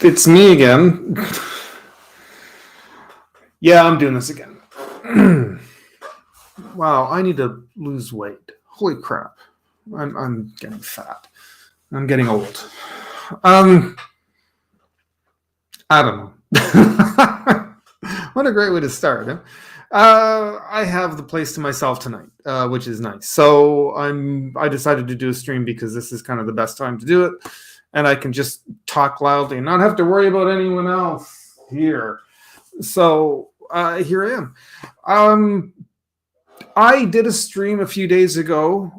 It's me again. Yeah, I'm doing this again. Wow, I need to lose weight. Holy crap. I'm getting fat. I'm getting old. I don't know. What a great way to start, huh? I have the place to myself tonight, which is nice. So I decided to do a stream because this is kind of the best time to do it, and I can just talk loudly and not have to worry about anyone else here. So here I am. I did a stream a few days ago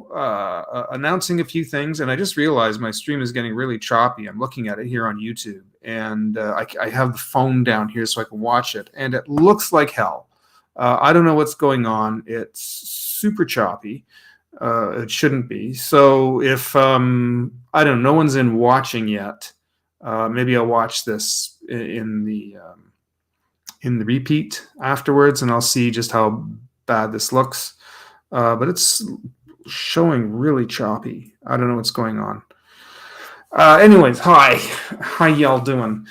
announcing a few things, and I just realized my stream is getting really choppy. I'm looking at it here on YouTube, and I have the phone down here so I can watch it, and it looks like hell. I don't know what's going on. It's super choppy. It shouldn't be. So if I don't know, no one's in watching yet, maybe I'll watch this in the repeat afterwards, and I'll see just how bad this looks. But it's showing really choppy. I don't know what's going on. Anyways, hi. How y'all doing?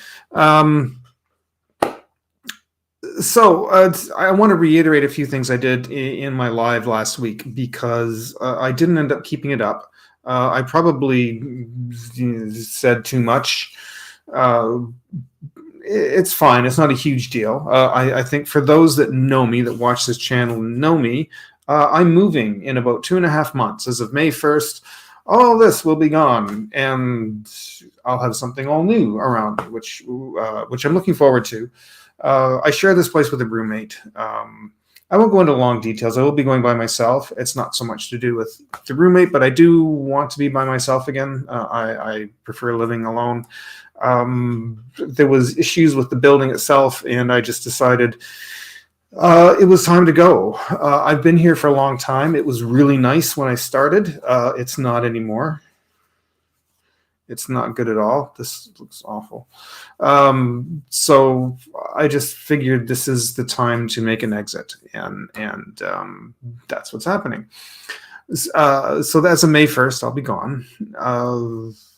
So I want to reiterate a few things I did in my live last week because I didn't end up keeping it up. I probably said too much. It's fine. It's not a huge deal. I think for those that know me, that watch this channel, know me, I'm moving in about 2.5 months. As of May 1st, all this will be gone, and I'll have something all new around me, which I'm looking forward to. I share this place with a roommate. I won't go into long details. I will be going by myself. It's not so much to do with the roommate, but I do want to be by myself again. I prefer living alone. There was issues with the building itself, and I just decided it was time to go. I've been here for a long time. It was really nice when I started. It's not anymore. It's not good at all. This looks awful. So I just figured this is the time to make an exit, and that's what's happening. So that's on May 1st. I'll be gone.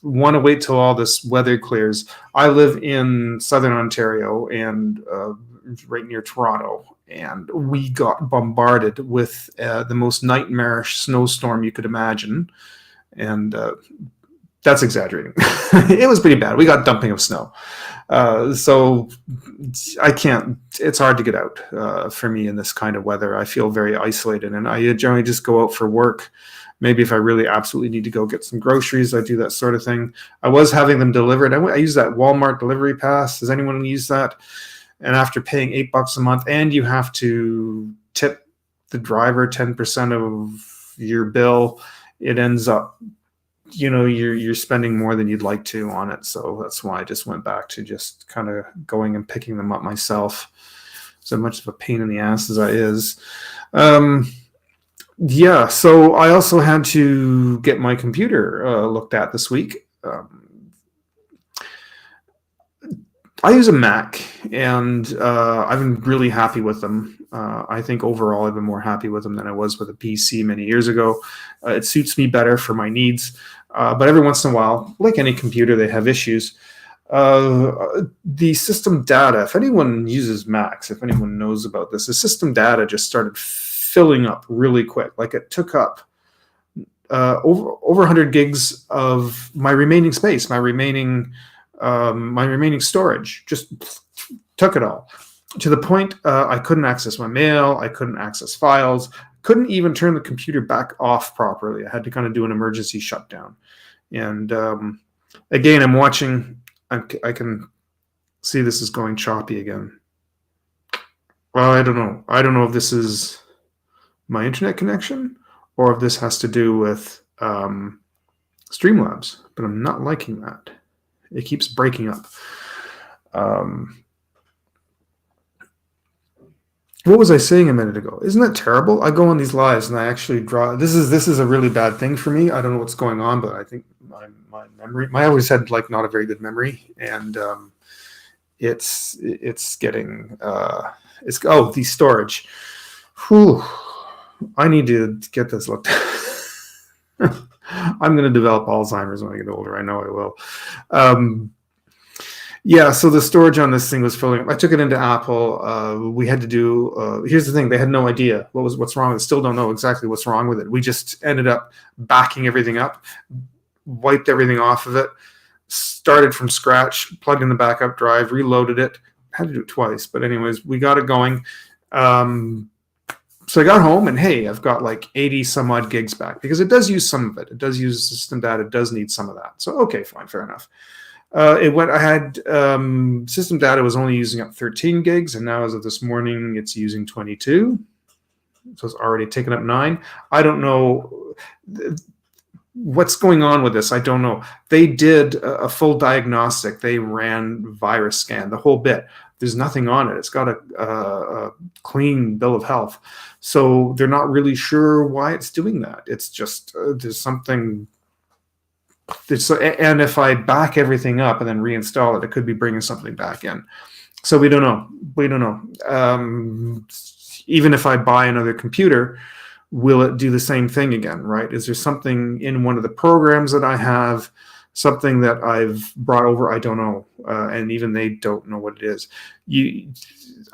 Want to wait till all this weather clears. I live in southern Ontario and right near Toronto, and we got bombarded with the most nightmarish snowstorm you could imagine, and that's exaggerating. It was pretty bad. We got dumping of snow. So I can't, it's hard to get out for me in this kind of weather. I feel very isolated, and I generally just go out for work. Maybe if I really absolutely need to go get some groceries, I do that sort of thing. I was having them delivered. I use that Walmart delivery pass. Does anyone use that? And after paying $8 a month, and you have to tip the driver 10% of your bill, it ends up, you're spending more than you'd like to on it. So that's why I just went back to just kind of going and picking them up myself. So much of a pain in the ass as that is. Yeah, so I also had to get my computer looked at this week. I use a Mac, and I've been really happy with them. I think overall I've been more happy with them than I was with a PC many years ago. It suits me better for my needs. But every once in a while, like any computer, they have issues. The system data, if anyone uses Macs, if anyone knows about this, the system data just started filling up really quick. Like it took up over 100 gigs of my remaining space, my remaining storage, just took it all. To the point I couldn't access my mail, I couldn't access files, couldn't even turn the computer back off properly. I had to kind of do an emergency shutdown. And again, I'm watching, I can see this is going choppy again. Well, I don't know. I don't know if this is my internet connection or if this has to do with Streamlabs, but I'm not liking that. It keeps breaking up. What was I saying a minute ago? Isn't that terrible? I go on these lives and I actually draw. This is a really bad thing for me. I don't know what's going on, but I think my memory. I always had like not a very good memory, and it's getting the storage. Whew. I need to get this looked at. I'm going to develop Alzheimer's when I get older. I know I will. Yeah, so the storage on this thing was filling up. I took it into Apple. We had to do. Here's the thing: they had no idea what's wrong with it. Still don't know exactly what's wrong with it. We just ended up backing everything up, wiped everything off of it, started from scratch, plugged in the backup drive, reloaded it. Had to do it twice, but anyways, we got it going. So I got home and hey, I've got like 80 some odd gigs back because it does use some of it. It does use system data. It does need some of that. So okay, fine, fair enough. I had system data was only using up 13 gigs, and now as of this morning, it's using 22. So it's already taken up 9. I don't know what's going on with this. I don't know. They did a full diagnostic. They ran virus scan, the whole bit. There's nothing on it. It's got a clean bill of health. So they're not really sure why it's doing that. It's just there's something. And if I back everything up and then reinstall it, it could be bringing something back in. So we don't know. Even if I buy another computer, will it do the same thing again, right? Is there something in one of the programs that I have, something that I've brought over? I don't know. And even they don't know what it is.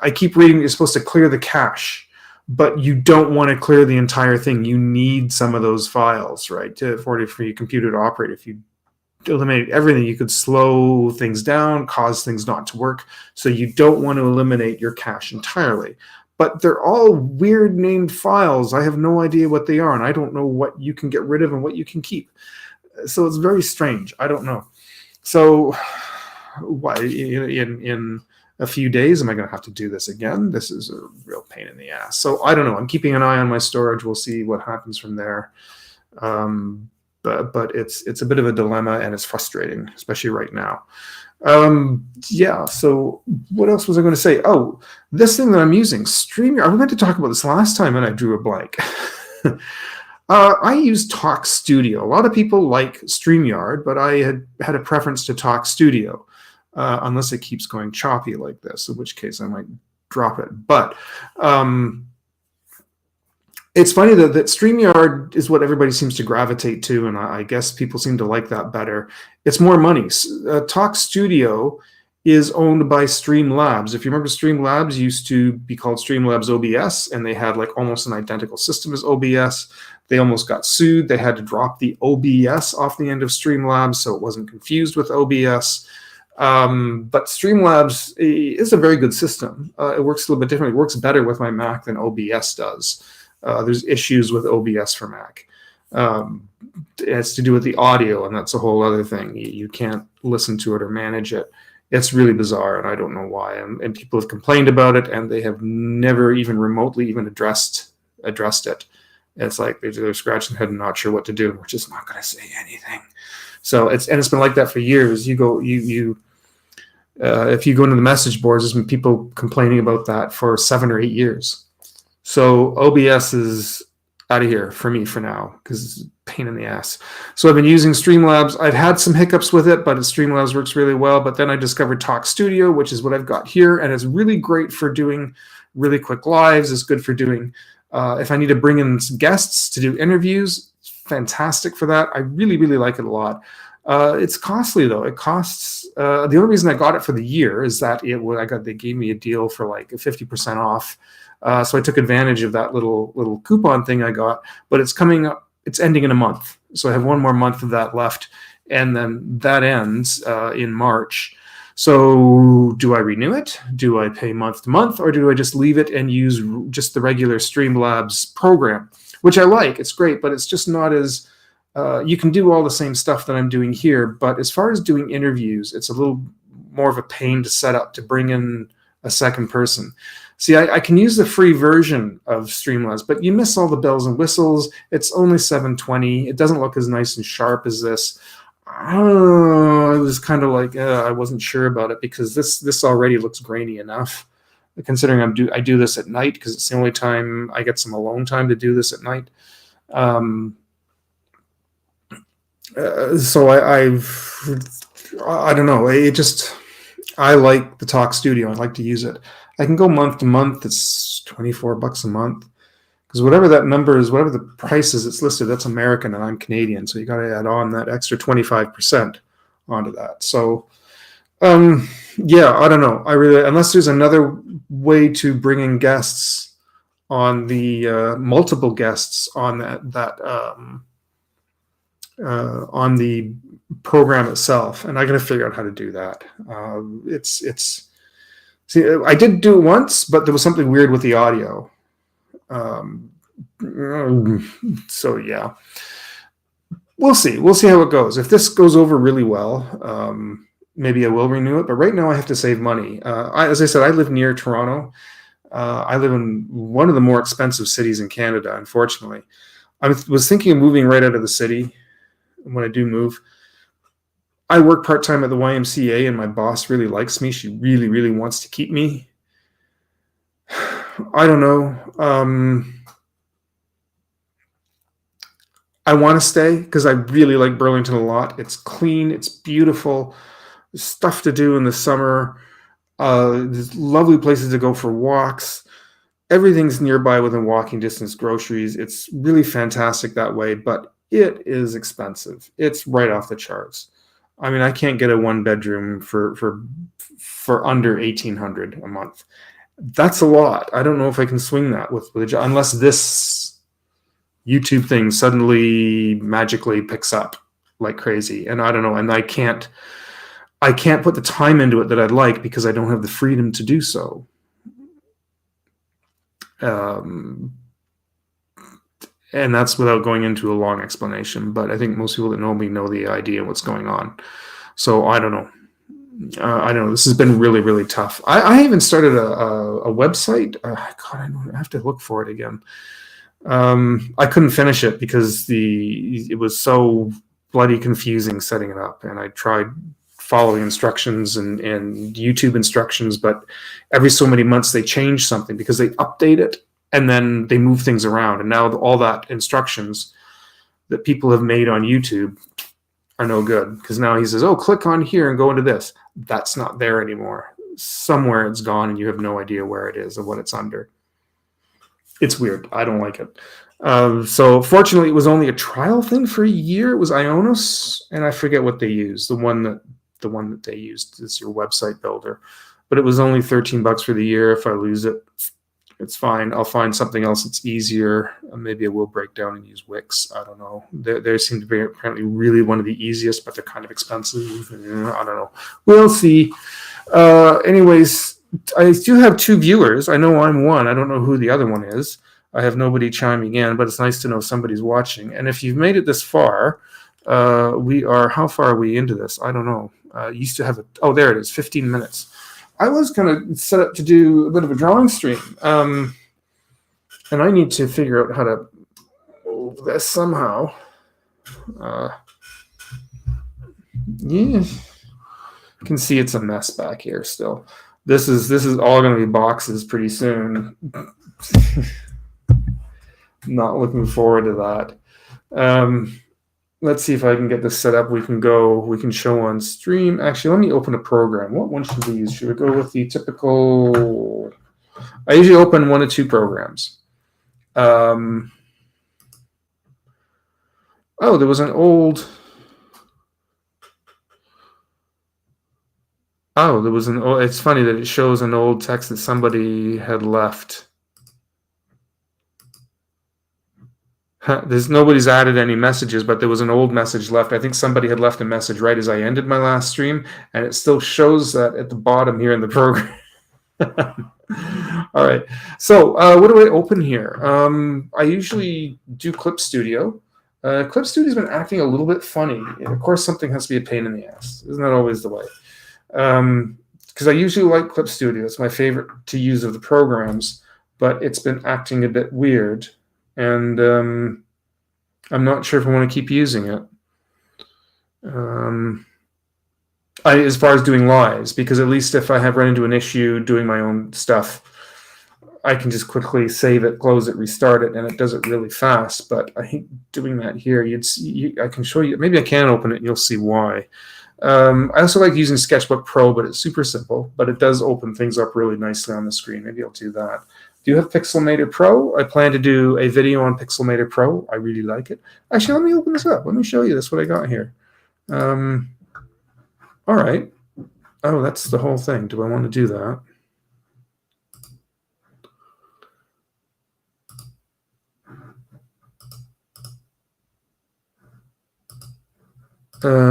I keep reading you're supposed to clear the cache, but you don't want to clear the entire thing. You need some of those files, right, for your computer to operate. If you eliminate everything, you could slow things down, cause things not to work. So you don't want to eliminate your cache entirely. But they're all weird named files. I have no idea what they are, and I don't know what you can get rid of and what you can keep. So it's very strange. I don't know. So why in a few days am I going to have to do this again? This is a real pain in the ass. So I don't know. I'm keeping an eye on my storage. We'll see what happens from there. But it's a bit of a dilemma, and it's frustrating, especially right now. Yeah, so what else was I going to say? Oh, this thing that I'm using, StreamYard. I meant to talk about this last time and I drew a blank. I use Talk Studio. A lot of people like StreamYard, but I had a preference to Talk Studio, unless it keeps going choppy like this, in which case I might drop it. But it's funny that StreamYard is what everybody seems to gravitate to, and I guess people seem to like that better. It's more money. Talk Studio is owned by Streamlabs. If you remember, Streamlabs used to be called Streamlabs OBS, and they had like almost an identical system as OBS. They almost got sued. They had to drop the OBS off the end of Streamlabs so it wasn't confused with OBS. But Streamlabs is a very good system. It works a little bit differently. It works better with my Mac than OBS does. There's issues with OBS for Mac. It has to do with the audio, and that's a whole other thing. You can't listen to it or manage it. It's really bizarre, and I don't know why. And people have complained about it, and they have never even remotely even addressed it. It's like they're scratching their head and not sure what to do. We're just not going to say anything. So it's been like that for years. If you go into the message boards, there's been people complaining about that for 7 or 8 years. So OBS is out of here for me for now because it's a pain in the ass. So I've been using Streamlabs. I've had some hiccups with it, but Streamlabs works really well. But then I discovered Talk Studio, which is what I've got here, and it's really great for doing really quick lives. It's good for doing if I need to bring in some guests to do interviews. It's fantastic for that. I really, really like it a lot. It's costly though. It costs. The only reason I got it for the year is that they gave me a deal for like 50% off. So I took advantage of that little coupon thing I got, but it's coming up. It's ending in a month. So I have one more month of that left, and then that ends in March. So do I renew it? Do I pay month to month, or do I just leave it and use just the regular Streamlabs program, which I like? It's great, but it's just not as you can do all the same stuff that I'm doing here. But as far as doing interviews, it's a little more of a pain to set up, to bring in a second person. See, I can use the free version of Streamlabs, but you miss all the bells and whistles. It's only $720. It doesn't look as nice and sharp as this. I was kind of like, I wasn't sure about it because this already looks grainy enough. Considering I do this at night because it's the only time I get some alone time to do this at night. So I don't know. I like the Talk Studio. I like to use it. I can go month to month. It's $24 a month because whatever that number is, whatever the price is, it's listed. That's American and I'm Canadian, so you got to add on that extra 25% onto that. So Yeah, I don't know. I really, unless there's another way to bring in guests on the multiple guests on on the program itself, and I got to figure out how to do that. It's see, I did do it once, but there was something weird with the audio. Um, so yeah, we'll see. We'll see how it goes. If this goes over really well, maybe I will renew it. But right now, I have to save money. As I said, I live near Toronto. I live in one of the more expensive cities in Canada, unfortunately. I was thinking of moving right out of the city when I do move. I work part time at the YMCA, and my boss really likes me. She really, really wants to keep me. I don't know. I want to stay because I really like Burlington a lot. It's clean, it's beautiful, there's stuff to do in the summer. There's lovely places to go for walks. Everything's nearby within walking distance, groceries. It's really fantastic that way, but it is expensive. It's right off the charts. I mean, I can't get a one bedroom for under 1,800 a month. That's a lot. I don't know if I can swing that with a job unless this YouTube thing suddenly magically picks up like crazy. And I don't know. And I can't put the time into it that I'd like because I don't have the freedom to do so. And that's without going into a long explanation. But I think most people that know me know the idea of what's going on. So I don't know. I don't know. This has been really, really tough. I even started a website. God, I have to look for it again. I couldn't finish it because it was so bloody confusing setting it up, and I tried following instructions and YouTube instructions, but every so many months they change something because they update it and then they move things around, and now all that instructions that people have made on YouTube are no good because now he says, oh, click on here and go into this. That's not there anymore. Somewhere it's gone and you have no idea where it is or what it's under. It's weird. I don't like it. So fortunately, it was only a trial thing for a year. It was Ionos, and I forget what they used. The one that they used is your website builder, but it was only $13 for the year. If I lose it, it's fine. I'll find something else that's easier. Maybe I will break down and use Wix. I don't know. They seem to be apparently really one of the easiest, but they're kind of expensive. I don't know. We'll see. Anyways, I do have 2 viewers. I know I'm one. I don't know who the other one is. I have nobody chiming in, but it's nice to know somebody's watching. And if you've made it this far, how far are we into this? I don't know. Used to have there it is, 15 minutes. I was going to set up to do a bit of a drawing stream. And I need to figure out how to move this somehow. Yeah. You can see it's a mess back here still. This is all going to be boxes pretty soon. Not looking forward to that. Let's see if I can get this set up. We can show on stream. Actually, let me open a program. What one should we use? Should we go with the typical? I usually open 1 to 2 programs. There was an old. It's funny that it shows an old text that somebody had left. Nobody's added any messages, but there was an old message left. I think somebody had left a message right as I ended my last stream, and it still shows that at the bottom here in the program. All right. So what do I open here? I usually do Clip Studio. Clip Studio's been acting a little bit funny. And of course, something has to be a pain in the ass. Isn't that always the way? Because I usually like Clip Studio. It's my favorite to use of the programs, but it's been acting a bit weird. And I'm not sure if I want to keep using it. As far as doing lives, because at least if I have run into an issue doing my own stuff, I can just quickly save it, close it, restart it, and it does it really fast. But I hate doing that here. I can show you. Maybe I can open it, and you'll see why. I also like using Sketchbook Pro, but it's super simple. But it does open things up really nicely on the screen. Maybe I'll do that. Do you have Pixelmator Pro? I plan to do a video on Pixelmator Pro. I really like it. Actually, let me open this up. Let me show you this, what I got here. All right. Oh, that's the whole thing. Do I want to do that?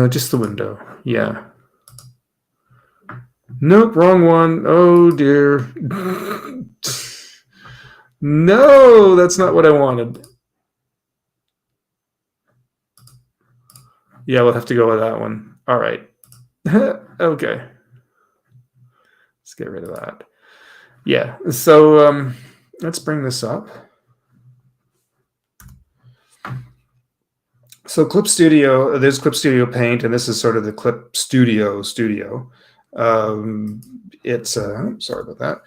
Just the window. Yeah. Nope, wrong one. Oh dear. No, that's not what I wanted. Yeah, we'll have to go with that one. All right. Okay. Let's get rid of that. Yeah. So let's bring this up. So Clip Studio, there's Clip Studio Paint, and this is sort of the Clip Studio. It's sorry about that.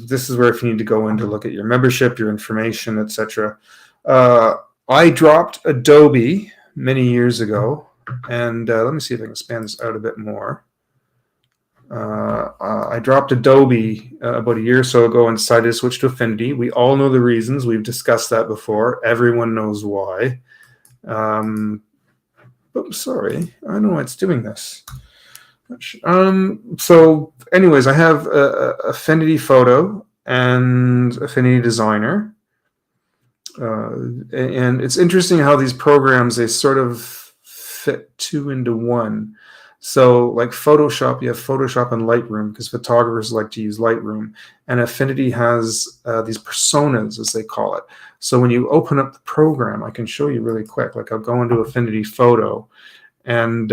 This is where if you need to go in to look at your membership, your information, etc. I dropped Adobe many years ago, and let me see if I can span this out a bit more. I dropped Adobe about a year or so ago and decided to switch to Affinity. We all know the reasons. We've discussed that before. Everyone knows why. Oops, sorry. I don't know why it's doing this. So anyways, I have Affinity Photo and Affinity Designer. And it's interesting how these programs, they sort of fit two into one. So like Photoshop, you have Photoshop and Lightroom because photographers like to use Lightroom. And Affinity has these personas, as they call it. So when you open up the program, I can show you really quick. Like I'll go into Affinity Photo, and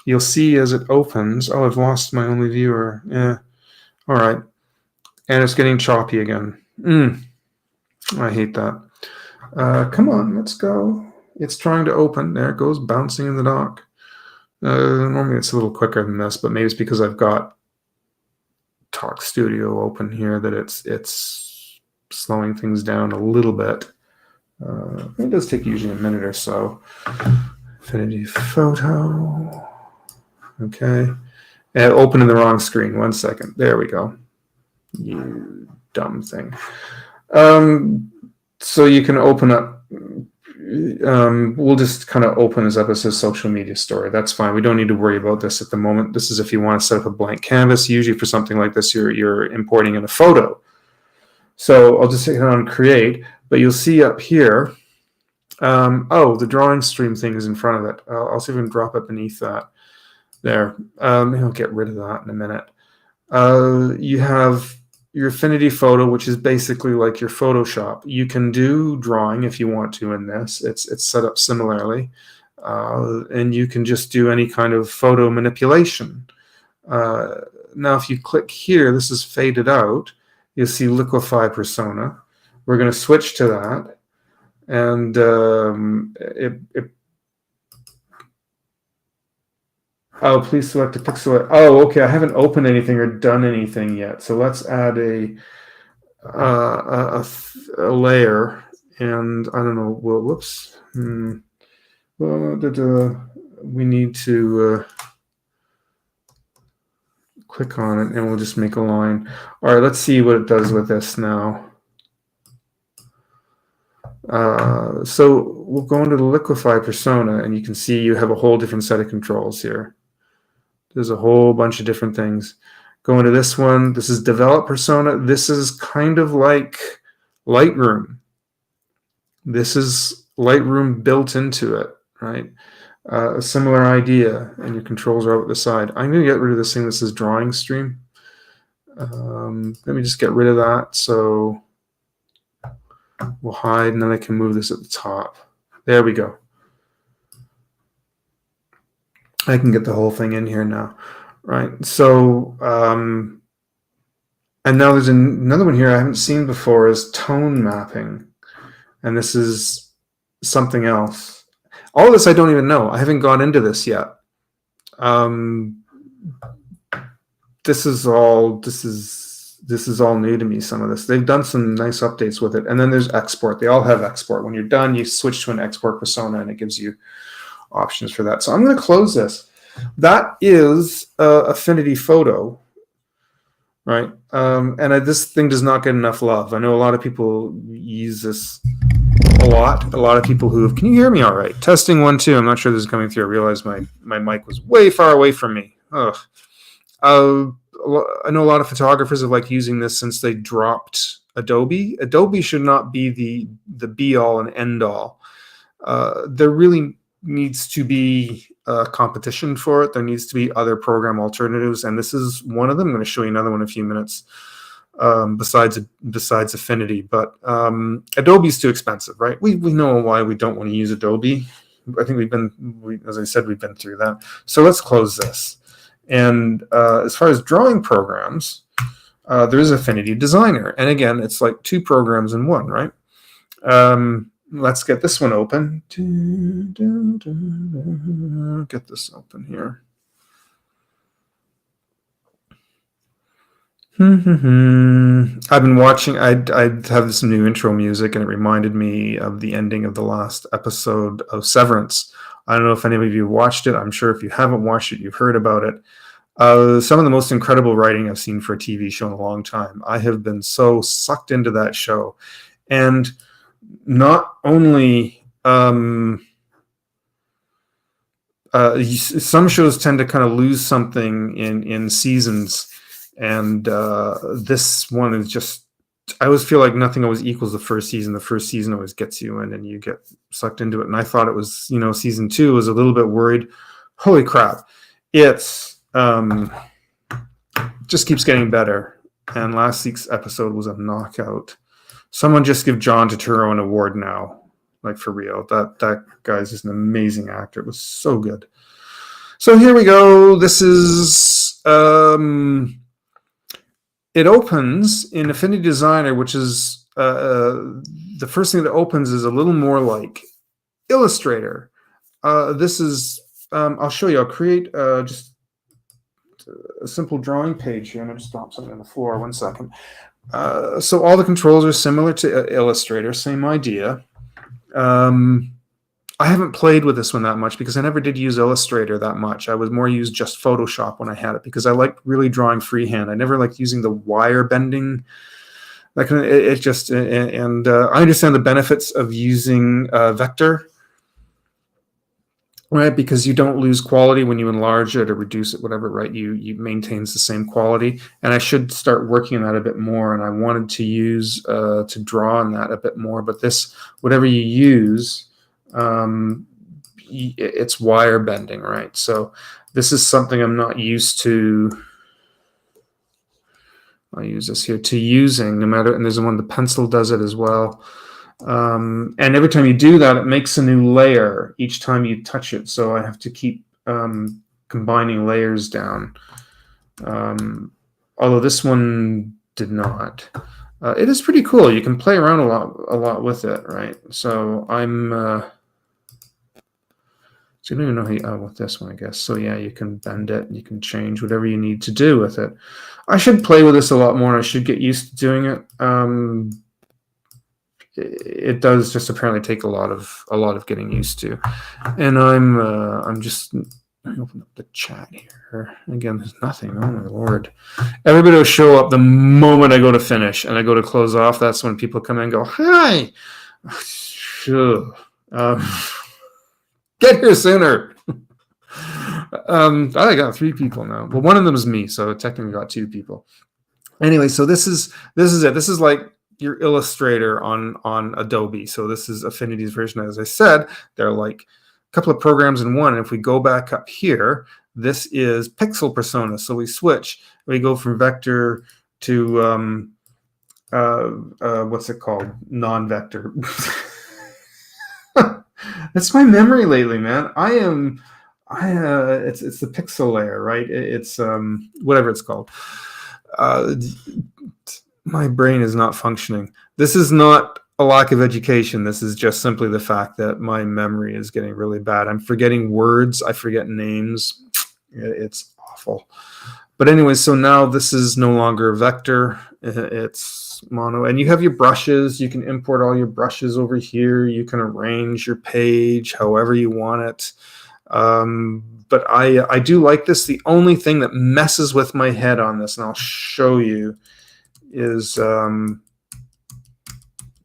you'll see as it opens, oh, I've lost my only viewer. Yeah, all right. And it's getting choppy again. I hate that. Come on, let's go. It's trying to open. There it goes, bouncing in the dock. Normally it's a little quicker than this, but maybe it's because I've got Talk Studio open here that it's slowing things down a little bit. It does take usually a minute or so. Affinity Photo. Okay. Open in the wrong screen. 1 second. There we go. You dumb thing. So you can open up. We'll just kind of open this up as a social media story. That's fine. We don't need to worry about this at the moment. This is if you want to set up a blank canvas. Usually for something like this, you're importing in a photo. So I'll just hit on create, but you'll see up here, oh, the drawing stream thing is in front of it. I'll see if I can drop it beneath that. There. I'll get rid of that in a minute. You have your Affinity Photo, which is basically like your Photoshop. You can do drawing if you want to in this. It's set up similarly. And you can just do any kind of photo manipulation. Now, if you click here, this is faded out. You'll see Liquify Persona. We're going to switch to that. And oh, please select a pixel. Oh, okay. I haven't opened anything or done anything yet. So let's add a layer. And I don't know. Well, whoops. Well, we need to click on it, and we'll just make a line. All right. Let's see what it does with this now. So we'll go into the Liquify Persona, and you can see you have a whole different set of controls here. There's a whole bunch of different things. Go into this one. This is Develop Persona. This is kind of like Lightroom. This is Lightroom built into it, right? A similar idea, and your controls are out the side. I'm going to get rid of this thing that says Drawing Stream. Let me just get rid of that. So we'll hide, and then I can move this at the top. There we go. I can get the whole thing in here now, right? So, and now there's another one here I haven't seen before is tone mapping. And this is something else. All of this I don't even know. I haven't gone into this yet. This is all new to me, some of this. They've done some nice updates with it. And then there's export. They all have export. When you're done, you switch to an export persona, and it gives you options for that. So I'm going to close this. That is Affinity Photo, right? This thing does not get enough love. I know a lot of people use this a lot. A lot of people who have, can you hear me all right? Testing 1, 2. I'm not sure this is coming through. I realized my mic was way far away from me. ugh. I know a lot of photographers have liked using this since they dropped Adobe. Adobe should not be the be all and end all. There really needs to be competition for it. There needs to be other program alternatives, and this is one of them. I'm going to show you another one in a few minutes. Besides Affinity, but Adobe's too expensive, right? We know why we don't want to use Adobe. I think as I said, we've been through that. So let's close this. And as far as drawing programs, there is Affinity Designer, and again, it's like two programs in one, right? Let's get this one open. Get this open here. I've been watching. I have this new intro music, and it reminded me of the ending of the last episode of Severance. I don't know if any of you watched it. I'm sure if you haven't watched it, you've heard about it. Some of the most incredible writing I've seen for a TV show in a long time. I have been so sucked into that show, and not only some shows tend to kind of lose something in seasons. And this one is just, I always feel like nothing always equals the first season. The first season always gets you in and you get sucked into it. And I thought it was, season 2 was a little bit worried. Holy crap. It's just keeps getting better. And last week's episode was a knockout. Someone just give John Turturro an award now. Like, for real. That guy's just an amazing actor. It was so good. So here we go. This is... it opens in Affinity Designer, which is the first thing that opens is a little more like Illustrator. This is, I'll show you. I'll create just a simple drawing page here. I'm going to drop something on the floor. 1 second. So all the controls are similar to Illustrator, same idea. I haven't played with this one that much because I never did use Illustrator that much. I was more used just Photoshop when I had it because I liked really drawing freehand. I never liked using the wire bending. I understand the benefits of using vector, right? Because you don't lose quality when you enlarge it or reduce it, whatever, right? You maintains the same quality. And I should start working on that a bit more. And I wanted to use to draw on that a bit more. But this, whatever you use, it's wire bending, right? So this is something I'm not used to. I'll use this here to using, no matter, and there's one, the pencil does it as well. And every time you do that, it makes a new layer each time you touch it. So I have to keep combining layers down. Although this one did not. It is pretty cool. You can play around a lot with it, right? So so I don't even know how with this one, I guess. So yeah, you can bend it, you can change whatever you need to do with it. I should play with this a lot more, and I should get used to doing it. It does just apparently take a lot of getting used to. And I'm just, let me open up the chat here. Again, there's nothing. Oh my Lord. Everybody will show up the moment I go to finish and I go to close off. That's when people come in and go, hi. Get here sooner. I got 3 people now. Well, one of them is me, so I technically got 2 people. Anyway, so this is it. This is like your Illustrator on Adobe. So this is Affinity's version. As I said, they're like a couple of programs in one. And if we go back up here, this is Pixel Persona. So we switch. We go from vector to what's it called? Non-vector. That's my memory lately, man. It's the pixel layer, right? It's whatever it's called. My brain is not functioning. This is not a lack of education. This is just simply the fact that my memory is getting really bad. I'm forgetting words. I forget names. It's awful. But anyway, so now this is no longer vector. It's mono. And you have your brushes. You can import all your brushes over here. You can arrange your page however you want it. But I do like this. The only thing that messes with my head on this, and I'll show you, is so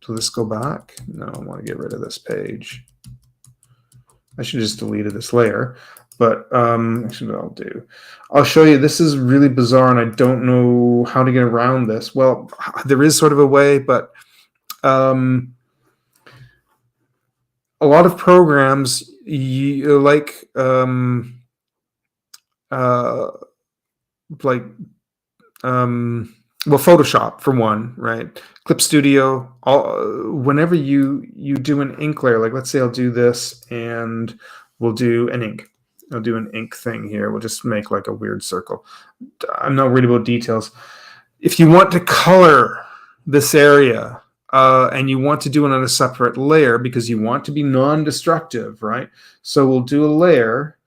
let's go back. No, I want to get rid of this page. I should just deleted this layer. But actually what I'll do, I'll show you. This is really bizarre, and I don't know how to get around this. Well, there is sort of a way, but a lot of programs like well, Photoshop for one, right? Clip Studio. Whenever you do an ink layer, like let's say I'll do this, and we'll do an ink. I'll do an ink thing here. We'll just make like a weird circle. I'm not worried about details. If you want to color this area, and you want to do it on a separate layer because you want to be non-destructive, right? So we'll do a layer,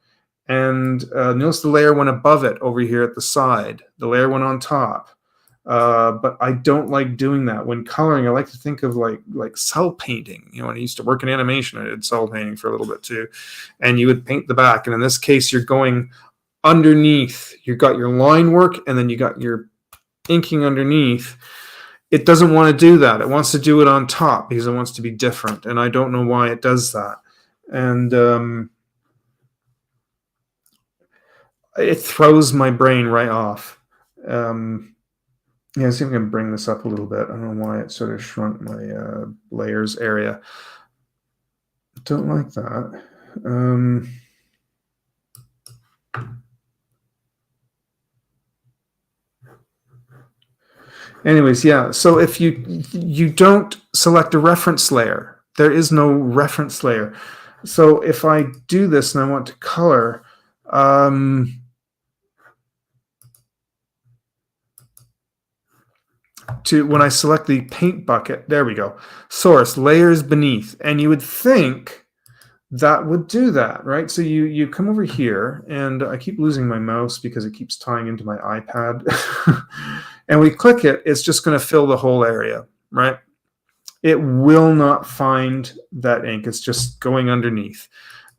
and notice the layer went above it over here at the side. The layer went on top. But I don't like doing that. When coloring, I like to think of like cell painting. You know, when I used to work in animation, I did cell painting for a little bit too. And you would paint the back. And in this case, you're going underneath. You've got your line work, and then you got your inking underneath. It doesn't want to do that. It wants to do it on top because it wants to be different. And I don't know why it does that. And it throws my brain right off. Yeah, see if I can bring this up a little bit. I don't know why it sort of shrunk my layers area. Don't like that. Anyways, yeah. So if you don't select a reference layer, there is no reference layer. So if I do this and I want to color, when I select the paint bucket, there we go. Source, layers beneath. And you would think that would do that, right? So you come over here, and I keep losing my mouse because it keeps tying into my iPad. And we click it, it's just going to fill the whole area, right? It will not find that ink. It's just going underneath.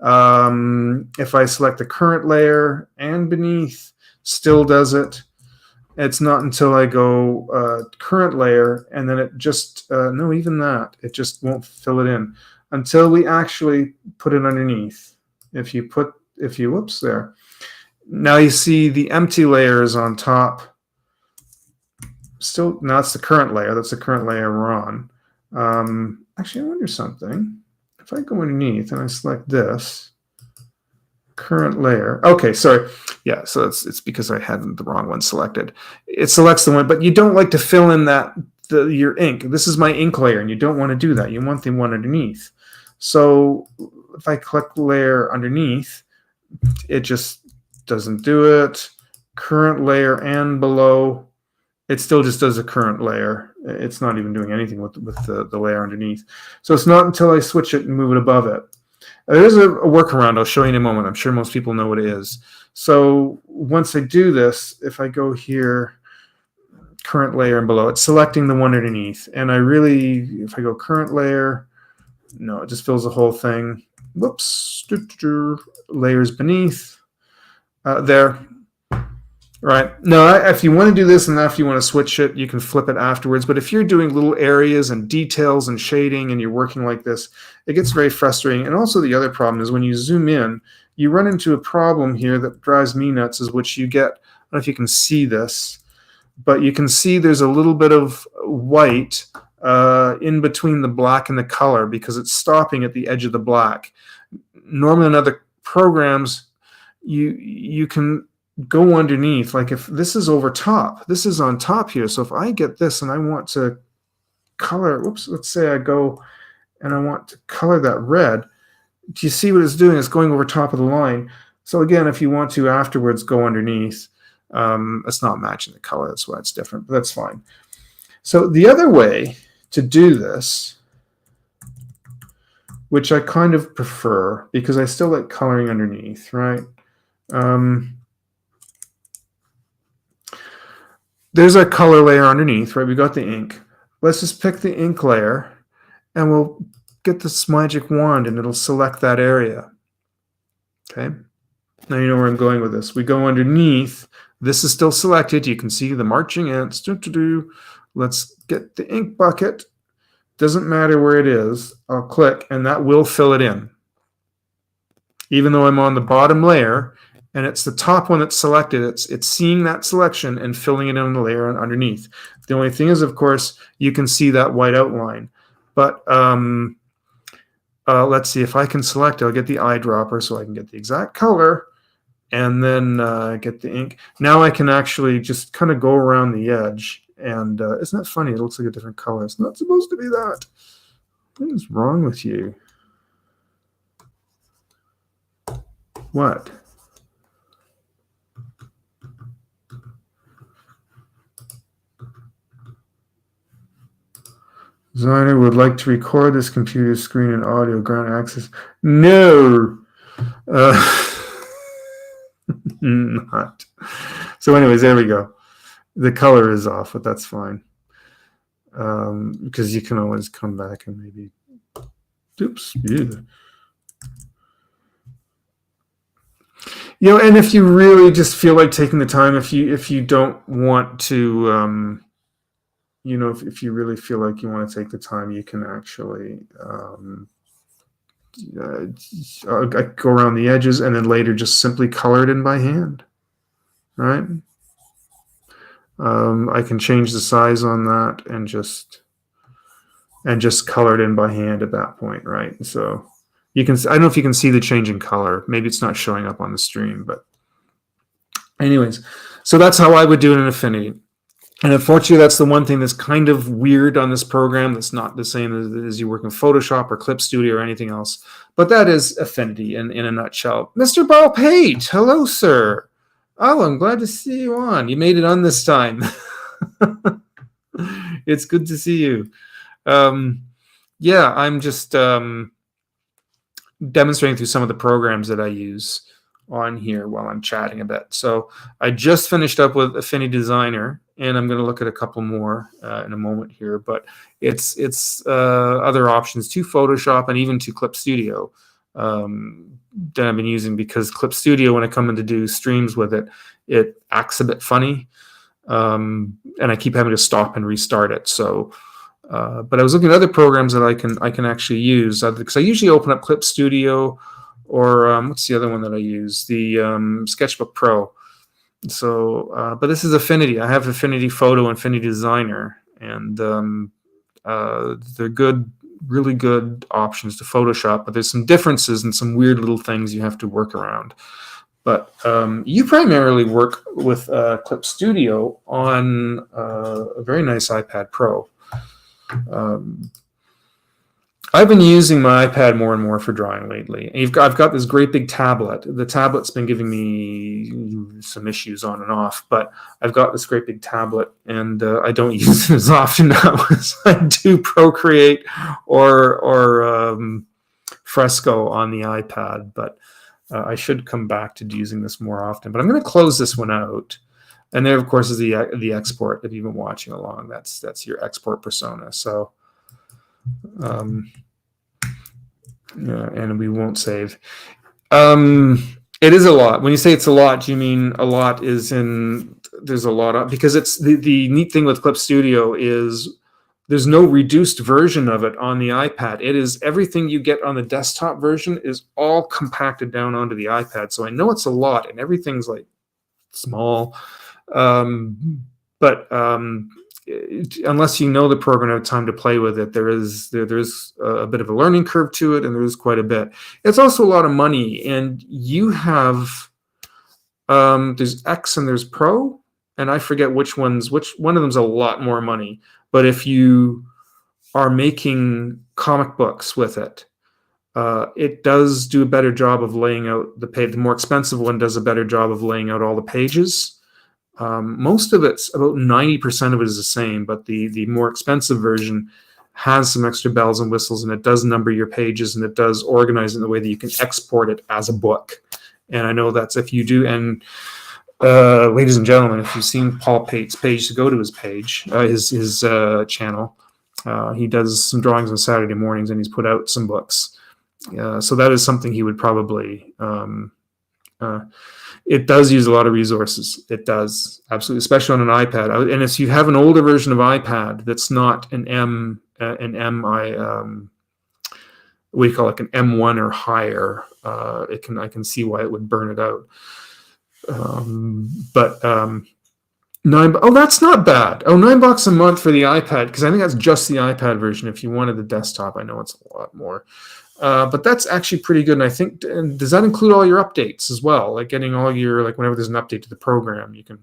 If I select the current layer and beneath, still does it. It's not until I go current layer, and then it just, no, even that, it just won't fill it in until we actually put it underneath. Whoops, there. Now you see the empty layer is on top. Still, now it's the current layer. That's the current layer we're on. Actually, I wonder something. If I go underneath and I select this, current layer. Okay, sorry. Yeah, so it's because I had the wrong one selected. It selects the one, but you don't like to fill in your ink. This is my ink layer, and you don't want to do that. You want the one underneath. So if I click layer underneath, it just doesn't do it. Current layer and below, it still just does a current layer. It's not even doing anything with the layer underneath. So it's not until I switch it and move it above it. There's a workaround I'll show you in a moment. I'm sure most people know what it is. So once I do this, if I go here, current layer and below, it's selecting the one underneath. And if I go current layer, no, it just fills the whole thing. Whoops, layers beneath, there. Right. No, if you want to do this and if you want to switch it, you can flip it afterwards. But if you're doing little areas and details and shading and you're working like this, it gets very frustrating. And also the other problem is when you zoom in, you run into a problem here that drives me nuts, is which you get, I don't know if you can see this, but you can see there's a little bit of white in between the black and the color because it's stopping at the edge of the black. Normally in other programs, you can go underneath. Like if this is over top, this is on top here. So if I get this and I want to color, let's say I go and I want to color that red. Do you see what it's doing? It's going over top of the line. So again, if you want to afterwards go underneath, it's not matching the color. That's why it's different, but that's fine. So the other way to do this, which I kind of prefer because I still like coloring underneath, right? There's our color layer underneath, right? We got the ink. Let's just pick the ink layer, and we'll get this magic wand, and it'll select that area. Okay. Now you know where I'm going with this. We go underneath. This is still selected. You can see the marching ants. Let's get the ink bucket. Doesn't matter where it is. I'll click, and that will fill it in. even though I'm on the bottom layer, and it's the top one that's selected. It's seeing that selection and filling it in the layer underneath. The only thing is, of course, you can see that white outline. But let's see, if I can select, I'll get the eyedropper so I can get the exact color, and then get the ink. Now I can actually just kind of go around the edge. And isn't that funny? It looks like a different color. It's not supposed to be that. What is wrong with you? What? Designer would like to record this computer screen and audio grant access. No. Not. So anyways, there we go. The color is off, but that's fine. Because you can always come back and maybe, oops, yeah. And if you really just feel like taking the time, if you don't want to, if you really feel like you want to take the time, you can actually go around the edges and then later just simply color it in by hand, right? I can change the size on that and just color it in by hand at that point, right? So you can, I don't know if you can see the change in color. Maybe it's not showing up on the stream, but anyways, so that's how I would do it in Affinity. And unfortunately, that's the one thing that's kind of weird on this program. That's not the same as you work in Photoshop or Clip Studio or anything else. But that is Affinity in a nutshell. Mr. Ball-Pate, hello, sir. Oh, I'm glad to see you on. You made it on this time. It's good to see you. Yeah, I'm just demonstrating through some of the programs that I use on here while I'm chatting a bit. So I just finished up with Affinity Designer, and I'm going to look at a couple more in a moment here. But it's other options to Photoshop and even to Clip Studio that I've been using, because Clip Studio, when I come in to do streams with it, it acts a bit funny, and I keep having to stop and restart it. So, but I was looking at other programs that I can actually use, because I usually open up Clip Studio, or what's the other one that I use? The Sketchbook Pro. So, but this is Affinity. I have Affinity Photo, Affinity Designer, and they're good, really good options to Photoshop. But there's some differences and some weird little things you have to work around. But you primarily work with Clip Studio on a very nice iPad Pro. I've been using my iPad more and more for drawing lately. And I've got this great big tablet. The tablet's been giving me some issues on and off, but I've got this great big tablet, and I don't use it as often now as I do Procreate or Fresco on the iPad. But I should come back to using this more often. But I'm going to close this one out. And there, of course, is the export. If you've been watching along, that's your export persona. So. Yeah, and we won't save. It is a lot. When you say it's a lot, do you mean a lot is in, there's a lot of, because it's the neat thing with Clip Studio is there's no reduced version of it on the iPad. It is everything you get on the desktop version is all compacted down onto the iPad. So I know it's a lot, and everything's like small, but unless you know the program and have time to play with it, there's a bit of a learning curve to it, and there is quite a bit. It's also a lot of money, and you have there's X and there's Pro, and I forget which one of them's a lot more money. But if you are making comic books with it, it does do a better job of laying out the page. The more expensive one does a better job of laying out all the pages. Most of it's about 90% of it is the same, but the more expensive version has some extra bells and whistles, and it does number your pages, and it does organize it in the way that you can export it as a book. And I know that's if you do. And ladies and gentlemen, if you've seen Paul Pate's page, to go to his page, his channel. He does some drawings on Saturday mornings, and he's put out some books. So that is something he would probably. It does use a lot of resources. It does, absolutely, especially on an iPad. And if you have an older version of iPad that's not an what do you call it, like an M1 or higher, I can see why it would burn it out. That's not bad. Oh, $9 a month for the iPad, because I think that's just the iPad version. If you wanted the desktop, I know it's a lot more. But that's actually pretty good. And I think, does that include all your updates as well? Like getting all your, like whenever there's an update to the program, you can,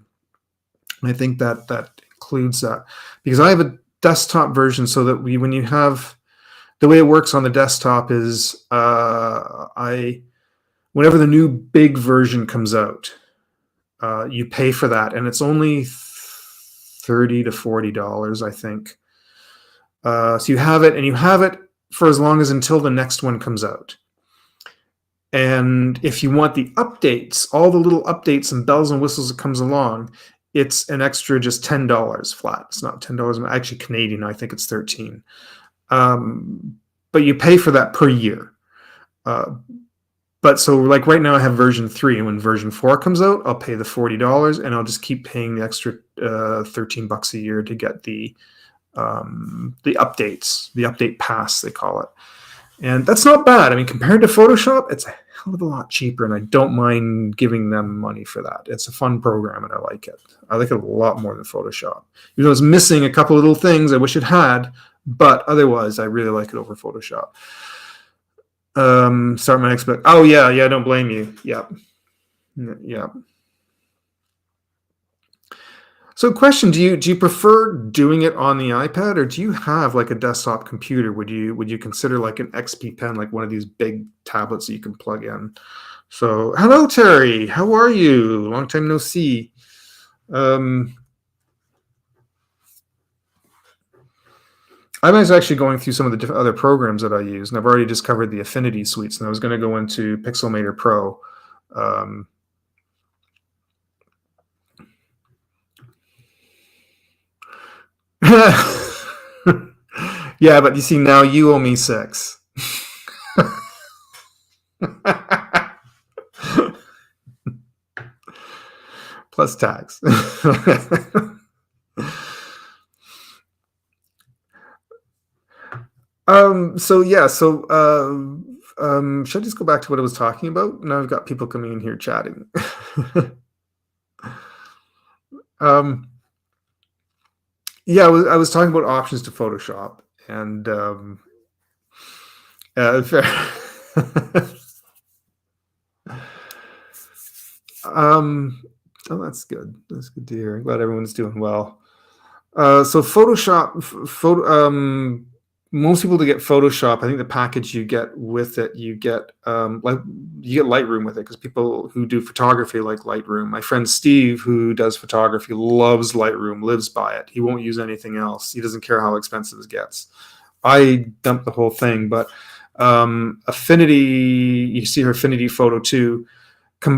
I think that includes that. Because I have a desktop version, so that when you have, the way it works on the desktop is whenever the new big version comes out, you pay for that, and it's only $30 to $40, I think. So you have it, and you have it for as long as until the next one comes out. And if you want the updates, all the little updates and bells and whistles that comes along, it's an extra just $10 flat. It's not $10, actually Canadian. I think it's 13. But you pay for that per year. But so like right now I have version 3, and when version 4 comes out, I'll pay the $40, and I'll just keep paying the extra $13 a year to get the updates, the update pass they call it. And that's not bad. I mean, compared to Photoshop, it's a hell of a lot cheaper, and I don't mind giving them money for that. It's a fun program, and I like it. I like it a lot more than Photoshop. Even though it's missing a couple of little things I wish it had, but otherwise I really like it over Photoshop. Start my next book. Oh yeah, don't blame you. Yeah. So question, do you prefer doing it on the iPad, or do you have like a desktop computer? Would you consider like an XP Pen, like one of these big tablets that you can plug in? So hello Terry, how are you? Long time no see. I was actually going through some of the other programs that I use, and I've already discovered the Affinity suites, and I was going to go into Pixelmator Pro. Yeah, but you see, now you owe me 6. Plus tax. Should I just go back to what I was talking about? Now I've got people coming in here chatting. Yeah, I was talking about options to Photoshop, and oh, that's good. That's good to hear. I'm glad everyone's doing well. So Photoshop, most people to get Photoshop, I think the package you get with it, you get Lightroom with it, because people who do photography like Lightroom. My friend Steve, who does photography, loves Lightroom, lives by it. He won't use anything else. He doesn't care how expensive it gets. I dumped the whole thing, but Affinity, you see her Affinity Photo 2,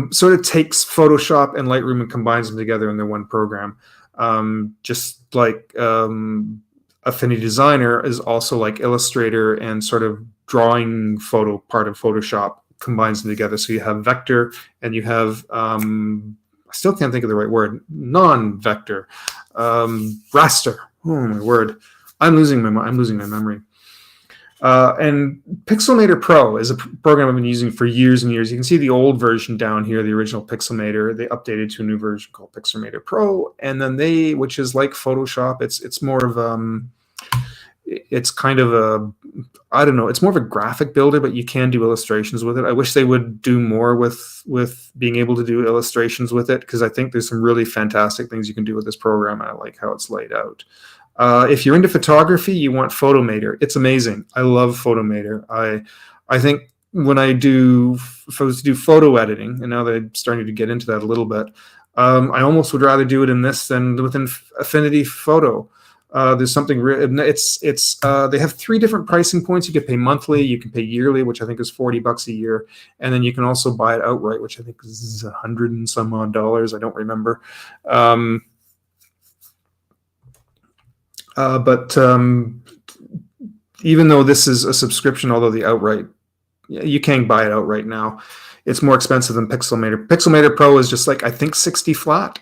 sort of takes Photoshop and Lightroom and combines them together in their one program. Just like Affinity Designer is also like Illustrator and sort of drawing photo part of Photoshop, combines them together. So you have vector, and you have I still can't think of the right word, non-vector, raster. Oh my word, I'm losing my memory. And Pixelmator Pro is a program I've been using for years and years. You can see the old version down here, the original Pixelmator. They updated to a new version called Pixelmator Pro, and then which is like Photoshop. It's more of it's kind of I don't know. It's more of a graphic builder, but you can do illustrations with it. I wish they would do more with being able to do illustrations with it, because I think there's some really fantastic things you can do with this program, and I like how it's laid out. If you're into photography, you want Photomator. It's amazing. I love Photomator. I think when I was to do photo editing, and now that I'm starting to get into that a little bit, I almost would rather do it in this than within Affinity Photo. There's something they have 3 different pricing points. You can pay monthly, you can pay yearly, which I think is $40 a year, and then you can also buy it outright, which I think is $100 and some odd. I don't remember. But even though this is a subscription, although the outright, you can buy it outright now, it's more expensive than Pixelmator. Pixelmator Pro is just like, I think, 60 flat.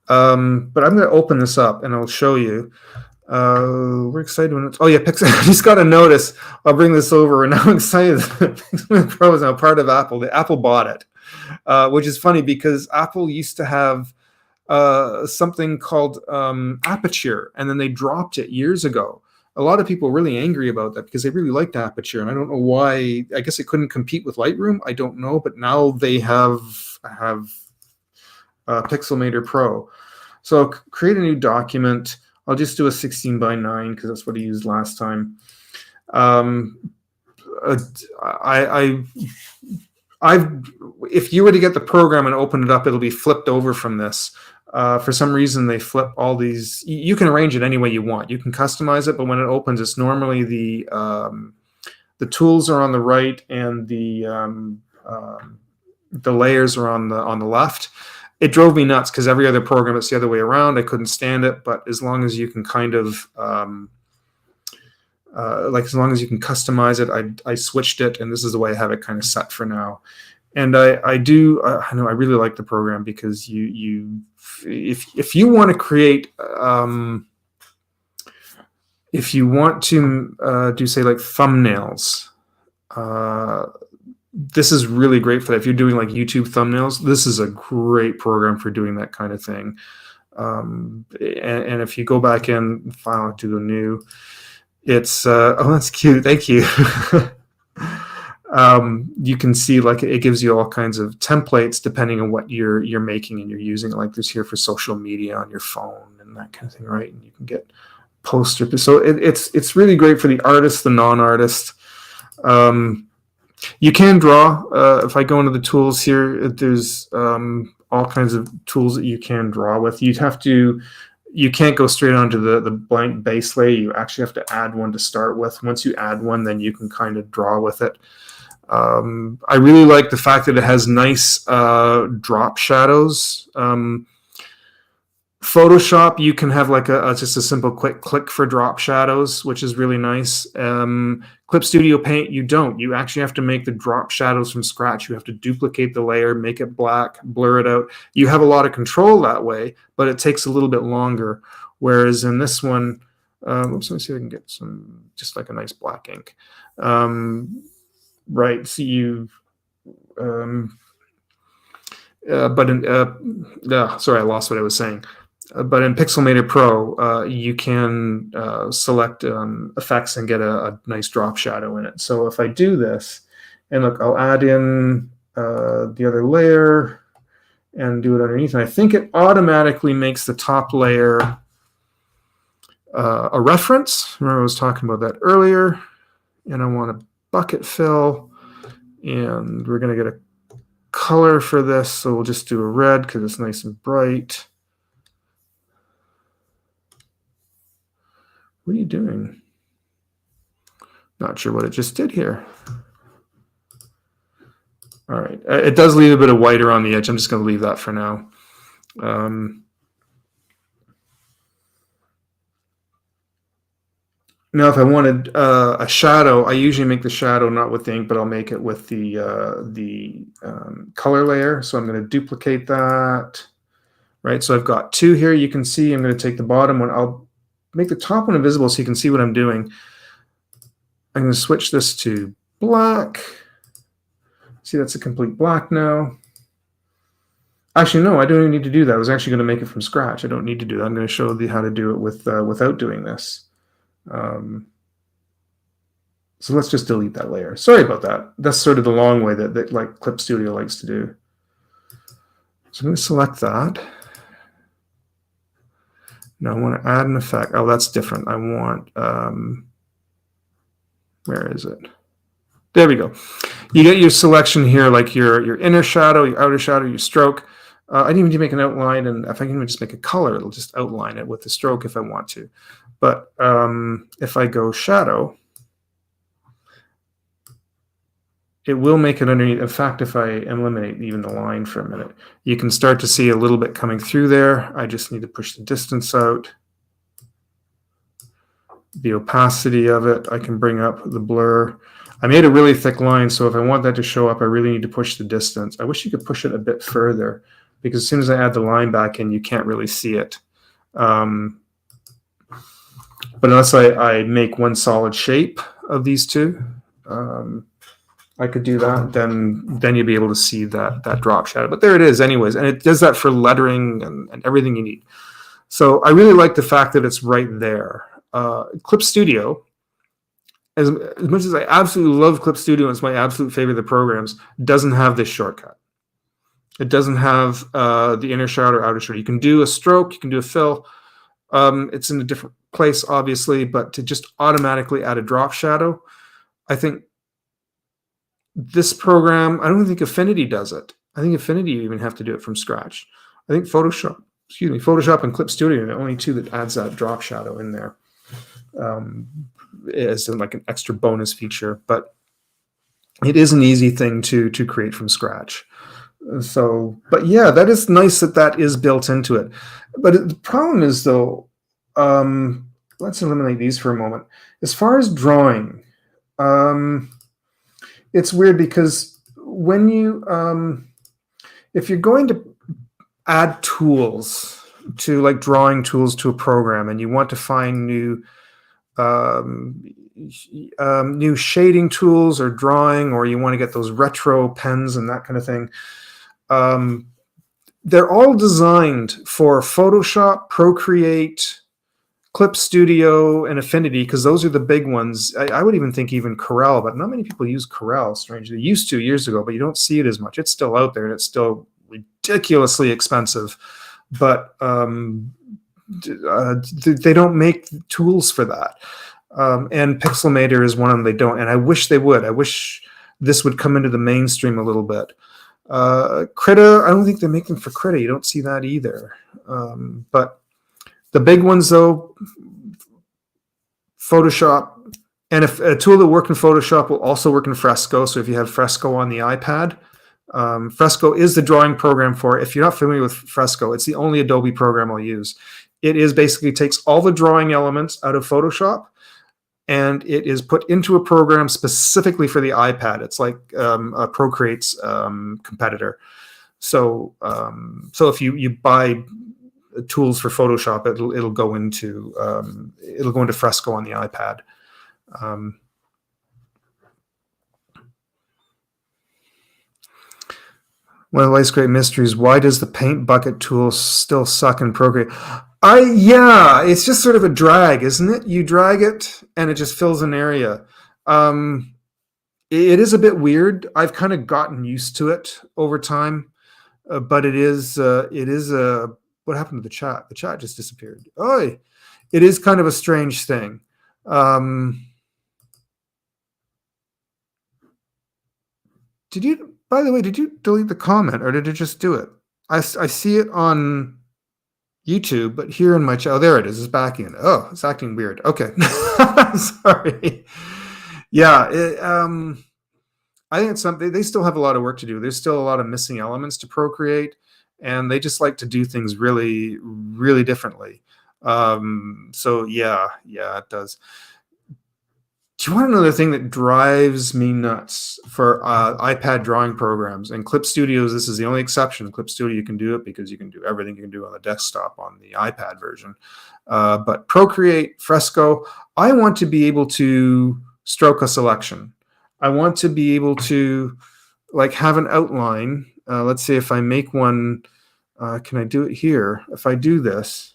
But I'm going to open this up and I'll show you. We're excited when it's, oh yeah, Pixel. I just got a notice. I'll bring this over, and I'm excited. Pixelmator Pro is now part of Apple. The Apple bought it, which is funny because Apple used to have something called Aperture, and then they dropped it years ago. A lot of people are really angry about that because they really liked Aperture, and I don't know why. I guess it couldn't compete with Lightroom. I don't know, but now they have Pixelmator Pro. So I'll create a new document. I'll just do a 16 by 9 because that's what I used last time. If you were to get the program and open it up, it'll be flipped over from this. For some reason, they flip all these. You can arrange it any way you want. You can customize it, but when it opens, it's normally the tools are on the right and the layers are on the left. It drove me nuts because every other program it's the other way around. I couldn't stand it, but as long as you can kind of as long as you can customize it, I switched it, and this is the way I have it kind of set for now. And I know I really like the program because if you want to create if you want to do say like thumbnails, this is really great for that. If you're doing like YouTube thumbnails, this is a great program for doing that kind of thing. And if you go back in, file, do a new, it's oh, that's cute. Thank you. You can see like it gives you all kinds of templates depending on what you're making and you're using. Like there's here for social media on your phone and that kind of thing, right? And you can get poster. So it's really great for the artist, the non-artist. You can draw. If I go into the tools here, there's all kinds of tools that you can draw with. You can't go straight onto the blank base layer. You actually have to add one to start with. Once you add one, then you can kind of draw with it. I really like the fact that it has nice drop shadows. Photoshop, you can have like just a simple quick click for drop shadows, which is really nice. Clip Studio Paint, you don't. You actually have to make the drop shadows from scratch. You have to duplicate the layer, make it black, blur it out. You have a lot of control that way, but it takes a little bit longer. Whereas in this one, oops, let me see if I can get some, just like a nice black ink. Right, so you, sorry, I lost what I was saying. But in Pixelmator Pro, you can select effects and get a nice drop shadow in it. So if I do this, and look, I'll add in the other layer and do it underneath. And I think it automatically makes the top layer a reference. Remember I was talking about that earlier. And I want a bucket fill. And we're going to get a color for this. So we'll just do a red because it's nice and bright. What are you doing? Not sure what it just did here. All right. It does leave a bit of white around the edge. I'm just going to leave that for now. Now, if I wanted a shadow, I usually make the shadow not with the ink, but I'll make it with the color layer. So I'm going to duplicate that. Right. So I've got two here. You can see I'm going to take the bottom one. I'll make the top one invisible so you can see what I'm doing. I'm going to switch this to black. See, that's a complete black now. Actually, no, I don't even need to do that. I was actually going to make it from scratch. I don't need to do that. I'm going to show you how to do it without doing this. So let's just delete that layer. Sorry about that. That's sort of the long way that like Clip Studio likes to do. So I'm going to select that. Now I want to add an effect. Oh, that's different. I want, where is it? There we go. You get your selection here, like your inner shadow, your outer shadow, your stroke. I didn't even need to make an outline, and if I can even just make a color, it'll just outline it with the stroke if I want to. But if I go shadow, it will make it underneath. In fact, if I eliminate even the line for a minute, you can start to see a little bit coming through there. I just need to push the distance out. The opacity of it, I can bring up the blur. I made a really thick line, so if I want that to show up, I really need to push the distance. I wish you could push it a bit further, because as soon as I add the line back in, you can't really see it. But unless I make one solid shape of these two, I could do that. Then you'd be able to see that drop shadow. But there it is, anyways, and it does that for lettering and everything you need. So I really like the fact that it's right there. Clip Studio, as much as I absolutely love Clip Studio, it's my absolute favorite of the programs, doesn't have this shortcut. It doesn't have the inner shadow or outer shadow. You can do a stroke, you can do a fill. It's in a different place, obviously, but to just automatically add a drop shadow, I think this program, I don't think Affinity does it. I think Affinity you even have to do it from scratch. I think Photoshop and Clip Studio are the only two that adds that drop shadow in there as like an extra bonus feature. But it is an easy thing to create from scratch. So, but yeah, that is nice that is built into it. But the problem is, though, let's eliminate these for a moment. As far as drawing, it's weird because when you, if you're going to add tools to like drawing tools to a program, and you want to find new shading tools or drawing, or you want to get those retro pens and that kind of thing, they're all designed for Photoshop, Procreate, Clip Studio, and Affinity, because those are the big ones. I would even think even Corel, but not many people use Corel, strangely. They used to years ago, but you don't see it as much. It's still out there, and it's still ridiculously expensive. But they don't make tools for that. And Pixelmator is one of them they don't, and I wish they would. I wish this would come into the mainstream a little bit. Krita, I don't think they make them for Krita. You don't see that either. But the big ones, though, Photoshop, and if a tool that works in Photoshop will also work in Fresco. So if you have Fresco on the iPad, Fresco is the drawing program for it. If you're not familiar with Fresco, it's the only Adobe program I'll use. It is basically takes all the drawing elements out of Photoshop, and it is put into a program specifically for the iPad. It's like Procreate's competitor. So if you buy tools for Photoshop, it'll go into Fresco on the iPad. One of life's great mysteries: why does the paint bucket tool still suck in Procreate? Yeah, it's just sort of a drag, isn't it? You drag it and it just fills an area. It is a bit weird. I've kind of gotten used to it over time, but it is what happened to the chat? The chat just disappeared. Oh, it is kind of a strange thing. By the way, did you delete the comment, or did it just do it? I see it on YouTube, but here in my chat, oh, there it is. It's back in. Oh, it's acting weird. Okay. Sorry. Yeah. I think it's something, they still have a lot of work to do. There's still a lot of missing elements to Procreate, and they just like to do things really, really differently. So yeah, it does. Do you want another thing that drives me nuts for iPad drawing programs? And Clip Studios, this is the only exception. Clip Studio, you can do it because you can do everything you can do on the desktop on the iPad version. But Procreate, Fresco, I want to be able to stroke a selection. I want to be able to like have an outline. Let's say if I make one, can I do it here? If I do this,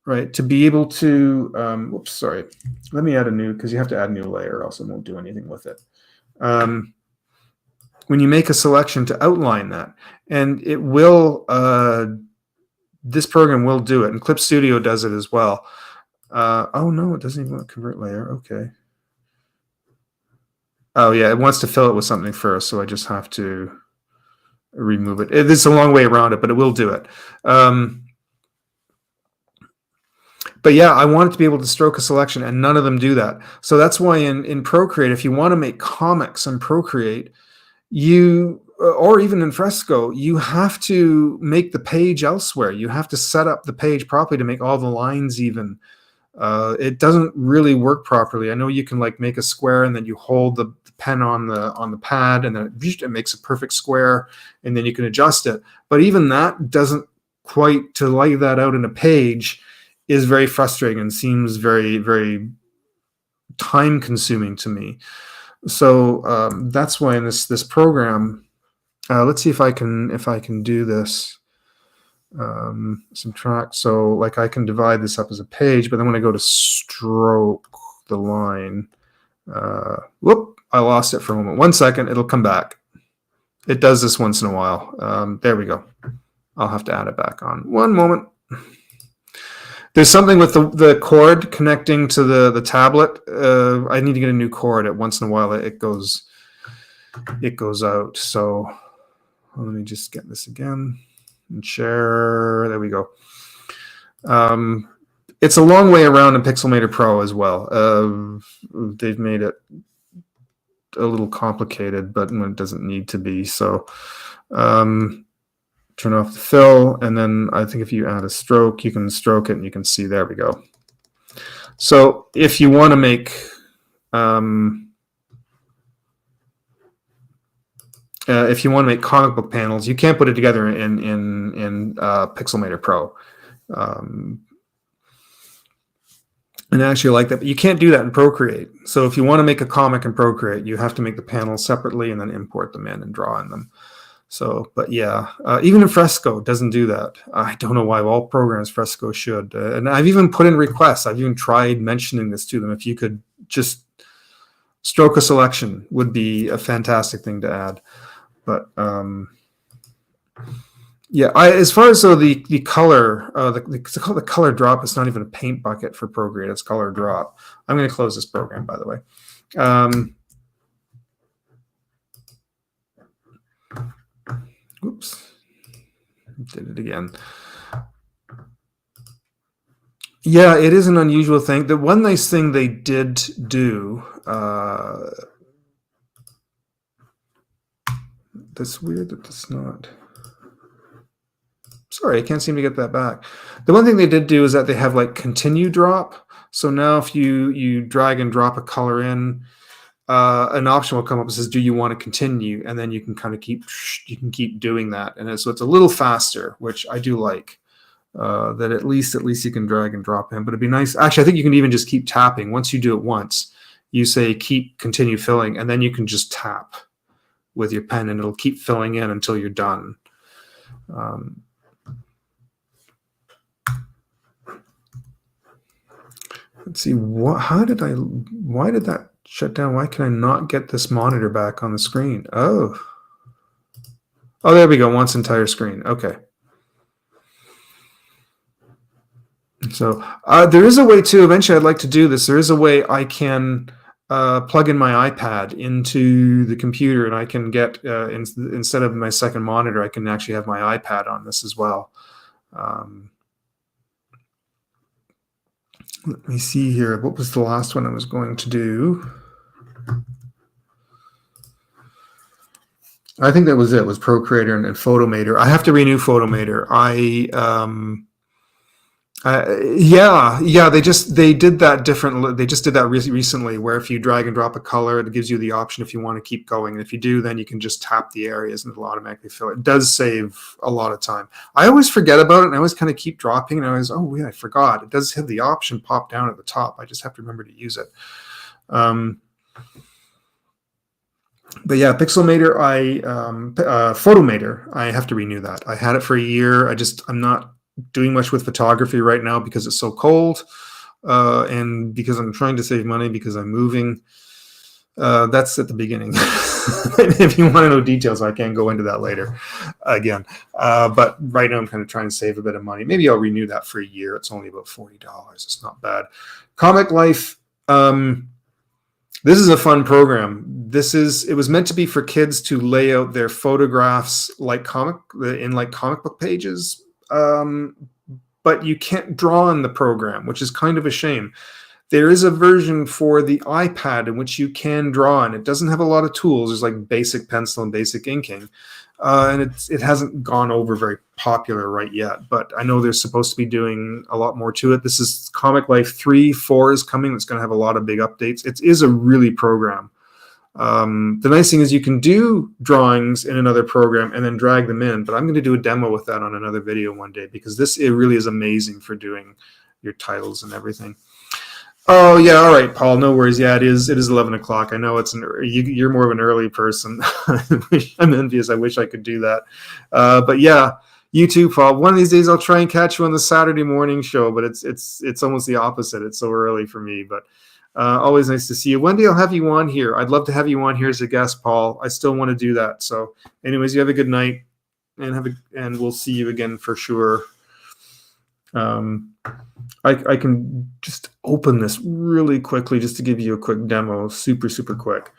right, to be able to, whoops, sorry. Let me add a new, because you have to add a new layer, or else it won't do anything with it. When you make a selection to outline that, and it will, this program will do it, and Clip Studio does it as well. Oh no, it doesn't even want to convert layer. Okay. Oh yeah, it wants to fill it with something first, so I just have to remove it. It's a long way around it, but it will do it. But yeah, I want it to be able to stroke a selection, and none of them do that. So that's why in Procreate, if you want to make comics in Procreate, or even in Fresco, you have to make the page elsewhere. You have to set up the page properly to make all the lines even. It doesn't really work properly. I know you can like make a square, and then you hold the pen on the pad, and then it makes a perfect square, and then you can adjust it. But even that doesn't quite, to lay that out in a page, is very frustrating and seems very, very time consuming to me. So that's why in this program, let's see if I can do this. Subtract. So like I can divide this up as a page, but then when I go to stroke the line, whoop, I lost it for a moment. 1 second, it'll come back. It does this once in a while. There we go. I'll have to add it back on. 1 moment. There's something with the cord connecting to the tablet. I need to get a new cord. At once in a while, it goes out. So let me just get this again and share. There we go. It's a long way around in Pixelmator Pro as well. They've made it a little complicated, but it doesn't need to be. So turn off the fill, and then I think if you add a stroke, you can stroke it, and you can see, there we go. So if you want to make comic book panels, you can't put it together in Pixelmator Pro. And I actually like that, but you can't do that in Procreate. So if you want to make a comic in Procreate, you have to make the panels separately and then import them in and draw in them. So, but yeah, even in Fresco it doesn't do that. I don't know why all programs Fresco should. And I've even put in requests. I've even tried mentioning this to them. If you could just stroke a selection would be a fantastic thing to add. But yeah, as far as the color, it's called the color drop. It's not even a paint bucket for Procreate. It's color drop. I'm going to close this program, by the way. Oops, did it again. Yeah, it is an unusual thing. The one nice thing they did do, that's weird that it's not. Sorry, I can't seem to get that back. The one thing they did do is that they have like continue drop. So now if you drag and drop a color in, an option will come up that says, do you want to continue? And then you can kind of keep doing that. And so it's a little faster, which I do like, that at least you can drag and drop in. But it'd be nice. Actually, I think you can even just keep tapping. Once you do it once, you say keep continue filling, and then you can just tap with your pen and it'll keep filling in until you're done. Let's see, why did that shut down? Why can I not get this monitor back on the screen? Oh, there we go. Once entire screen. Okay. So there is a way too. Eventually, I'd like to do this. There is a way I can plug in my iPad into the computer, and I can get instead of my second monitor, I can actually have my iPad on this as well. Let me see here. What was the last one I was going to do? I think that was it. It was Procreator and Photomator. I have to renew Photomator. Yeah. They did that different. They just did that recently, where if you drag and drop a color, it gives you the option if you want to keep going. And if you do, then you can just tap the areas and it'll automatically fill it. It does save a lot of time. I always forget about it, and I always kind of keep dropping. And I always, oh yeah, I forgot. It does have the option pop down at the top. I just have to remember to use it. But yeah, Pixelmator, Photomator, I have to renew that. I had it for a year. I'm not doing much with photography right now because it's so cold, and because I'm trying to save money because I'm moving. That's at the beginning. If you want to know details, I can go into that later again. But right now I'm kind of trying to save a bit of money. Maybe I'll renew that for a year. It's only about $40. It's not bad. Comic Life. This is a fun program. It was meant to be for kids to lay out their photographs like comic book pages. But you can't draw in the program, which is kind of a shame. There is a version for the iPad in which you can draw, and it doesn't have a lot of tools. There's like basic pencil and basic inking, and it hasn't gone over very popular right yet. But I know they're supposed to be doing a lot more to it. This is Comic Life 3.4 is coming. It's going to have a lot of big updates. It is a really program. The nice thing is you can do drawings in another program and then drag them in, but I'm going to do a demo with that on another video one day, because it really is amazing for doing your titles and everything. Oh yeah, all right, Paul. No worries. Yeah, it is. It is 11 o'clock. I know it's you're more of an early person. I'm envious. I wish I could do that. But yeah, you too, Paul. One of these days, I'll try and catch you on the Saturday morning show. But it's almost the opposite. It's so early for me. But always nice to see you. One day I'll have you on here. I'd love to have you on here as a guest, Paul. I still want to do that. So, anyways, you have a good night, and we'll see you again for sure. I can just open this really quickly just to give you a quick demo, super quick,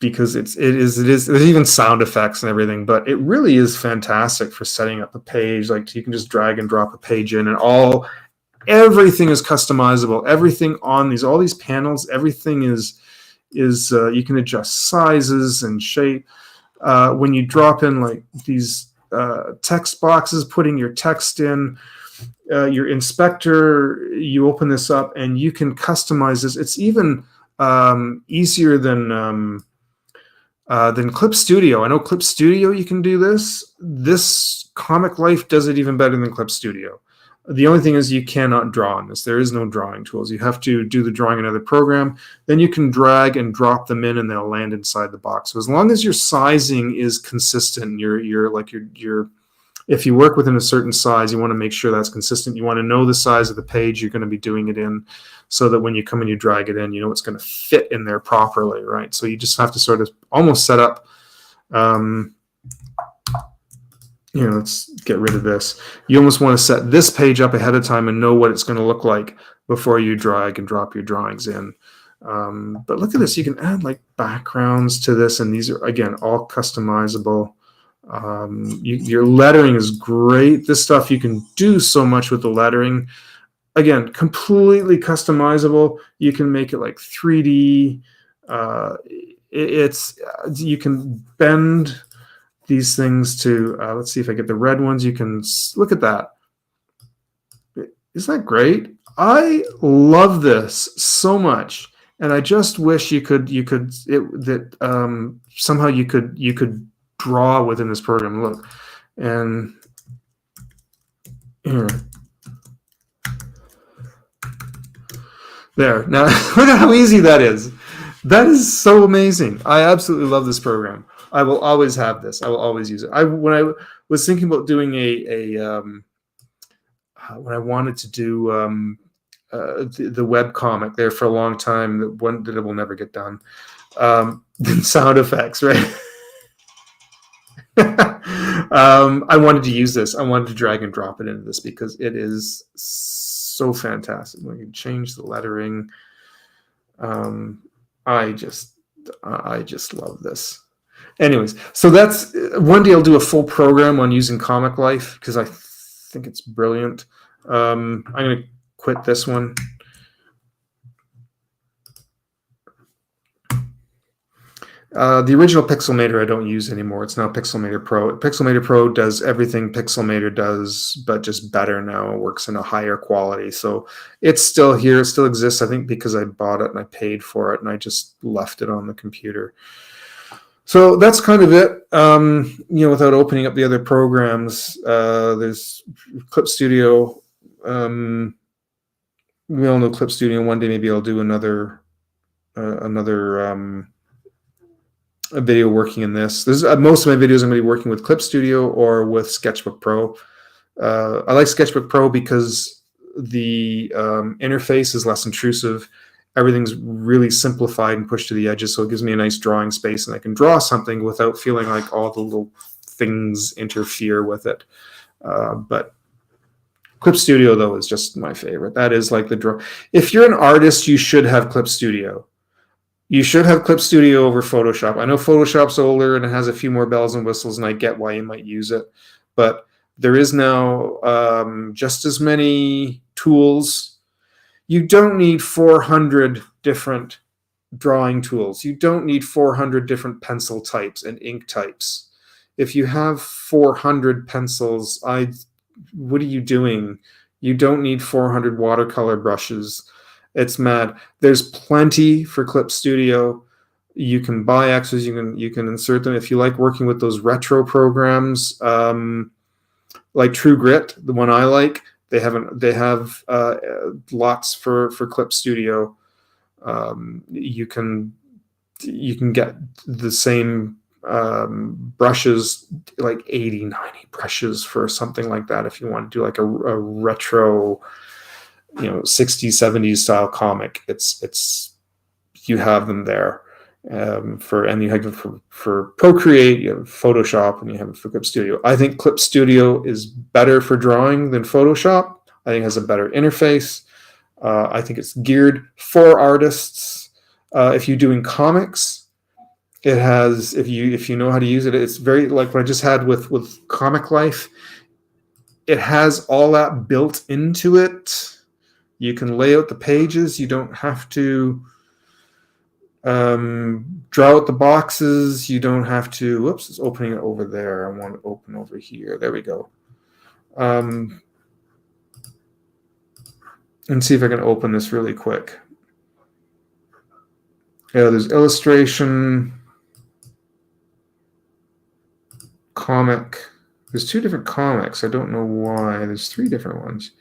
because it is there's even sound effects and everything, but it really is fantastic for setting up a page. Like you can just drag and drop a page in, and everything is customizable. Everything on all these panels, everything is you can adjust sizes and shape. When you drop in like these text boxes, putting your text in, your inspector, you open this up and you can customize this. It's even easier than Clip Studio. I know Clip Studio you can do this. This Comic Life does it even better than Clip Studio. The only thing is you cannot draw on this. There is no drawing tools. You have to do the drawing in another program. Then you can drag and drop them in, and they'll land inside the box. So as long as your sizing is consistent, if you work within a certain size, you want to make sure that's consistent. You want to know the size of the page you're going to be doing it in, so that when you come and you drag it in, you know it's going to fit in there properly, right? So you just have to sort of almost set up. Let's get rid of this. You almost want to set this page up ahead of time and know what it's going to look like before you drag and drop your drawings in. But look at this. You can add like backgrounds to this, and these are, again, all customizable. Your lettering is great. This stuff, you can do so much with the lettering. Again, completely customizable. You can make it like 3D. You can bend these things to, let's see if I get the red ones. You can look at that. Isn't that great? I love this so much, and I just wish somehow you could draw within this program. Look, and here, there. Now look at how easy that is. That is so amazing. I absolutely love this program. I will always have this. I will always use it. When I was thinking about doing when I wanted to do the web comic there for a long time, that it will never get done. Then sound effects, right? I wanted to use this. I wanted to drag and drop it into this because it is so fantastic. We can change the lettering. I just love this. Anyways, so that's one day I'll do a full program on using Comic Life because I think it's brilliant. I'm going to quit this one. The original Pixelmator I don't use anymore. It's now Pixelmator Pro. Pixelmator Pro does everything Pixelmator does, but just better now. It works in a higher quality. So it's still here. It still exists, I think, because I bought it and I paid for it, and I just left it on the computer. So that's kind of it. Without opening up the other programs, there's Clip Studio. We all know Clip Studio. One day maybe I'll do another a video working in this. Most of my videos I'm going to be working with Clip Studio or with Sketchbook Pro. I like Sketchbook Pro because the interface is less intrusive. Everything's really simplified and pushed to the edges, so it gives me a nice drawing space, and I can draw something without feeling like all the little things interfere with it. But Clip Studio, though, is just my favorite. That is like the draw. If you're an artist, you should have Clip Studio. You should have Clip Studio over Photoshop. I know Photoshop's older and it has a few more bells and whistles, and I get why you might use it. But there is now just as many tools. You don't need 400 different drawing tools. You don't need 400 different pencil types and ink types. If you have 400 pencils, what are you doing? You don't need 400 watercolor brushes. It's mad. There's plenty for Clip Studio. You can buy extras. You can insert them if you like working with those retro programs, like True Grit, the one I like. They have lots for Clip Studio. You can get the same brushes, like 80, 90 brushes for something like that. If you want to do like a retro, 60s, 70s style comic, you have them there. And you have it for Procreate, you have Photoshop, and you have it for Clip Studio. I think Clip Studio is better for drawing than Photoshop. I think it has a better interface. I think it's geared for artists. If you're doing comics, it has, if you know how to use it, it's very like what I just had with Comic Life. It has all that built into it. You can lay out the pages. You don't have to draw out the boxes. You don't have to, whoops, it's opening it over there. I want to open over here. There we go. And see if I can open this really quick. Yeah, there's illustration, comic. There's 2 different comics. I don't know why. There's 3 different ones.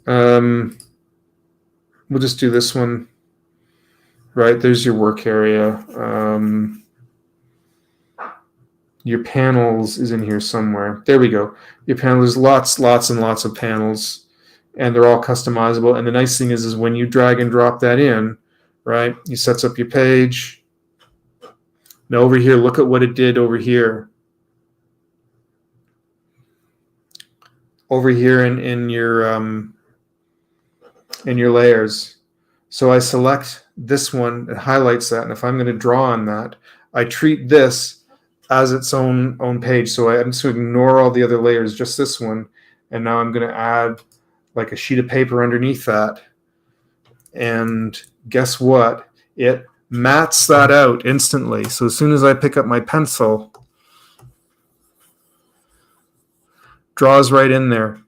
We'll just do this one. Right, there's your work area. Your panels is in here somewhere. There we go. Your panels, lots and lots of panels, and they're all customizable. And the nice thing is when you drag and drop that in, right, you sets up your page. Now over here, look at what it did over here. Over here in your layers. So I select this one, it highlights that, and if I'm going to draw on that, I treat this as its own page. So I'm just going to ignore all the other layers, just this one, and now I'm going to add like a sheet of paper underneath that. And guess what? It mats that out instantly. So as soon as I pick up my pencil, draws right in there.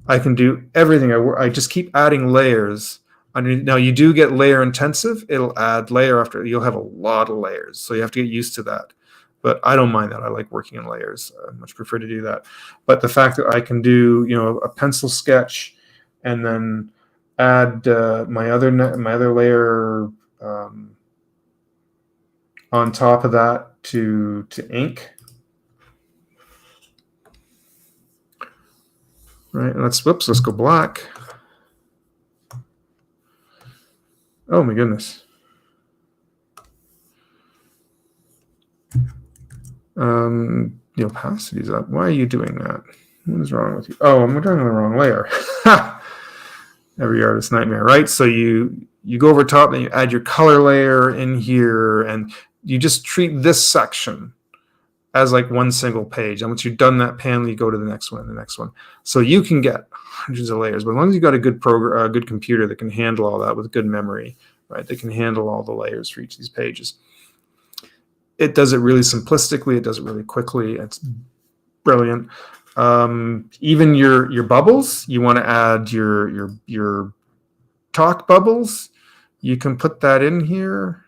I can do everything. I just keep adding layers. Now you do get layer intensive. It'll add layer after. You'll have a lot of layers, so you have to get used to that. But I don't mind that. I like working in layers. I much prefer to do that. But the fact that I can do, a pencil sketch, and then add my other layer on top of that to ink. Right. Let's go black. Oh my goodness. The opacity's up. Why are you doing that? What is wrong with you? Oh, I'm drawing on the wrong layer. Every artist's nightmare, right? So you go over top and you add your color layer in here, and you just treat this section as like one single page. And once you've done that panel, you go to the next one and the next one. So you can get hundreds of layers, but as long as you've got a good program, a good computer that can handle all that with good memory, right? They can handle all the layers for each of these pages. It does it really simplistically. It does it really quickly. It's brilliant. Even your bubbles, you want to add your talk bubbles, you can put that in here.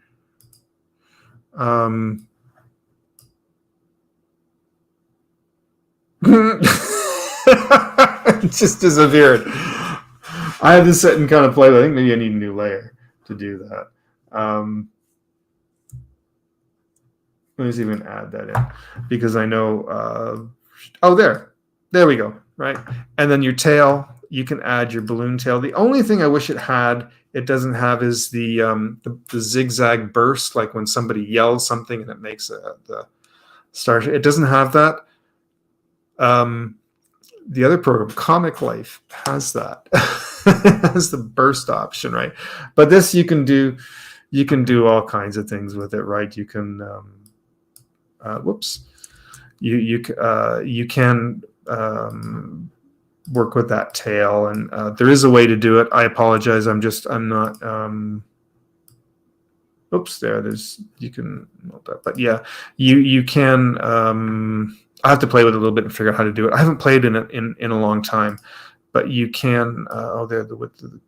It just disappeared. I have to sit and kind of play. I think maybe I need a new layer to do that. Let me see if we can add that in, because I know. Oh, there we go. Right, and then your tail. You can add your balloon tail. The only thing I wish it had, it doesn't have, is the zigzag burst, like when somebody yells something and it makes the start. It doesn't have that. The other program, Comic Life, has that. It has the burst option, right? But this you can do all kinds of things with it, right? You can you can work with that tail, and there is a way to do it. I apologize. I'm not. There's you can note that, but yeah, you can. I have to play with it a little bit and figure out how to do it. I haven't played in it in a long time, but you can. There, the width of the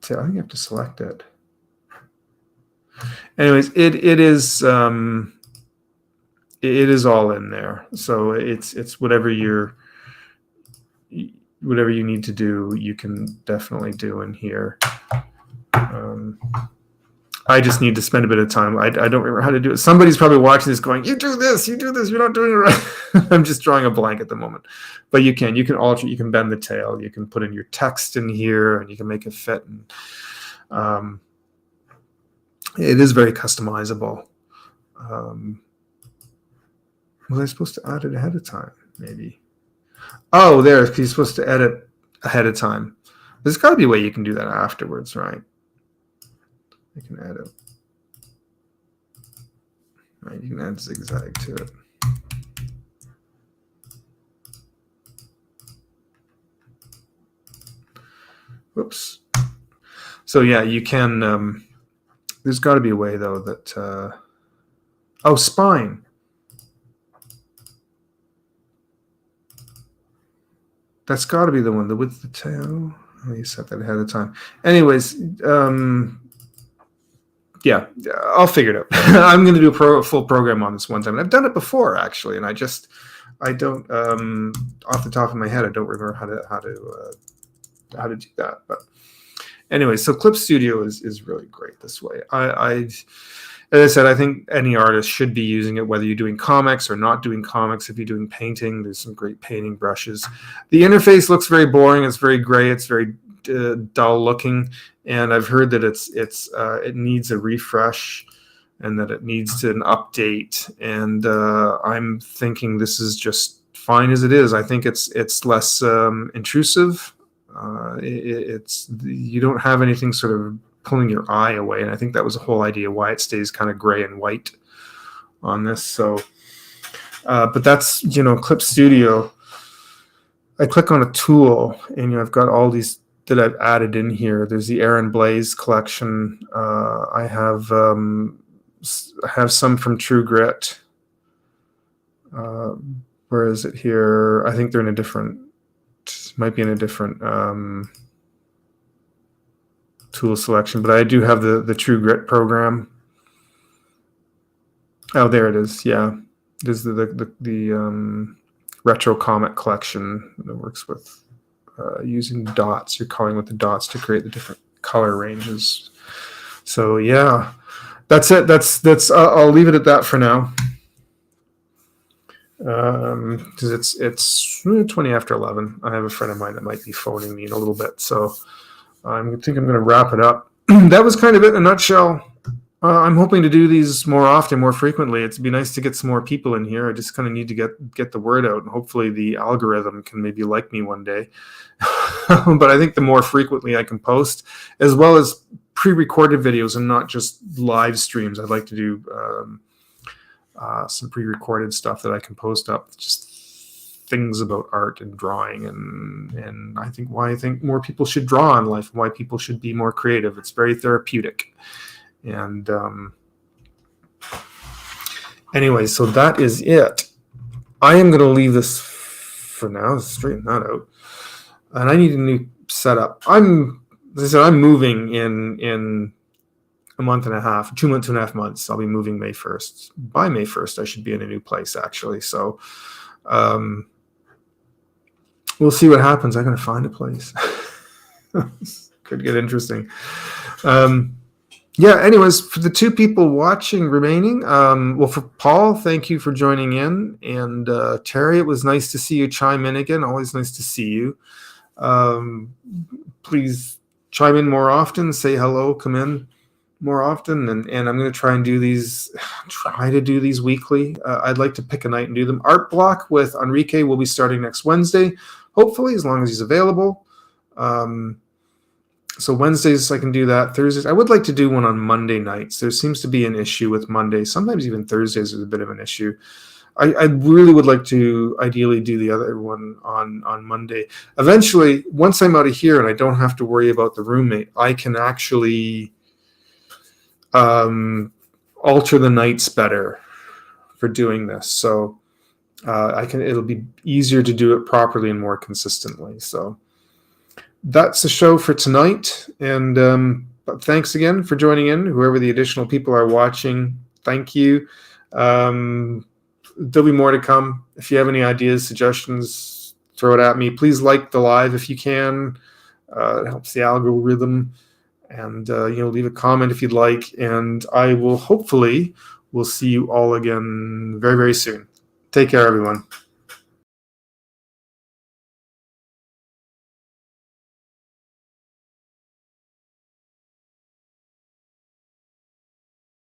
tail. I think you have to select it. Anyways, it is all in there. So it's whatever your whatever you need to do, you can definitely do in here. I just need to spend a bit of time. I don't remember how to do it. Somebody's probably watching this going, you do this, you're not doing it right. I'm just drawing a blank at the moment. But you can alter, you can bend the tail, you can put in your text in here, and you can make it fit. And it is very customizable. Was I supposed to add it ahead of time? Maybe. Oh, there, he's supposed to edit ahead of time. There's got to be a way you can do that afterwards, right? You can add it. Right, you can add zigzag to it. Whoops. So yeah, you can. There's got to be a way though that. Oh, spine. That's got to be the one. The width of the tail. Oh, you set that ahead of time. Anyways. Yeah, I'll figure it out. I'm going to do a full program on this one time. And I've done it before, actually, and I don't, off the top of my head, I don't remember how to do that. But anyway, so Clip Studio is really great this way. As I said, I think any artist should be using it, whether you're doing comics or not doing comics. If you're doing painting, there's some great painting brushes. The interface looks very boring. It's very gray. It's very dull looking, and I've heard that it needs a refresh and that it needs an update, and I'm thinking this is just fine as it is. I think it's less intrusive. You don't have anything sort of pulling your eye away, and I think that was the whole idea why it stays kind of gray and white on this. So but that's Clip Studio. I click on a tool, and I've got all these that I've added in here. There's the Aaron Blaise collection. I have some from True Grit. Where is it here? I think they're in a different, might be in a different tool selection, but I do have the True Grit program. Oh, there it is. Yeah, there's the retro comic collection that works with using dots. You're coloring with the dots to create the different color ranges. So yeah, that's it. That's I'll leave it at that for now. Because it's 20 after 11. I have a friend of mine that might be phoning me in a little bit, so I think I'm going to wrap it up. That was kind of it in a nutshell. I'm hoping to do these more often, more frequently. It'd be nice to get some more people in here. I just kind of need to get the word out, and hopefully the algorithm can maybe like me one day. But I think the more frequently I can post, as well as pre-recorded videos and not just live streams. I'd like to do some pre-recorded stuff that I can post up, just things about art and drawing, and I think why I think more people should draw in life, and why people should be more creative. It's very therapeutic. And anyway, so that is it. I am going to leave this for now, straighten that out, and I need a new setup. As I said, I'm moving in a month and a half, 2.5 months. I'll be moving May 1st. By May 1st, I should be in a new place, actually. So we'll see what happens. I'm going to find a place. Could get interesting. Yeah, anyways, for the two people watching remaining, well, for Paul, thank you for joining in. And Terry, it was nice to see you chime in again. Always nice to see you. Please chime in more often. Say hello. Come in more often. And I'm going to try to do these weekly. I'd like to pick a night and do them. Art Block with Enrique will be starting next Wednesday, hopefully, as long as he's available. So Wednesdays I can do that. Thursdays I would like to do one on Monday nights. There seems to be an issue with Mondays. Sometimes even Thursdays is a bit of an issue. I really would like to ideally do the other one on Monday. Eventually, once I'm out of here and I don't have to worry about the roommate, I can actually alter the nights better for doing this. So it'll be easier to do it properly and more consistently. So that's the show for tonight, and thanks again for joining in. Whoever the additional people are watching, thank you. There'll be more to come. If you have any ideas, suggestions, throw it at me. Please like the live if you can. It helps the algorithm. And leave a comment if you'd like. And I will hopefully will see you all again very, very soon. Take care, everyone.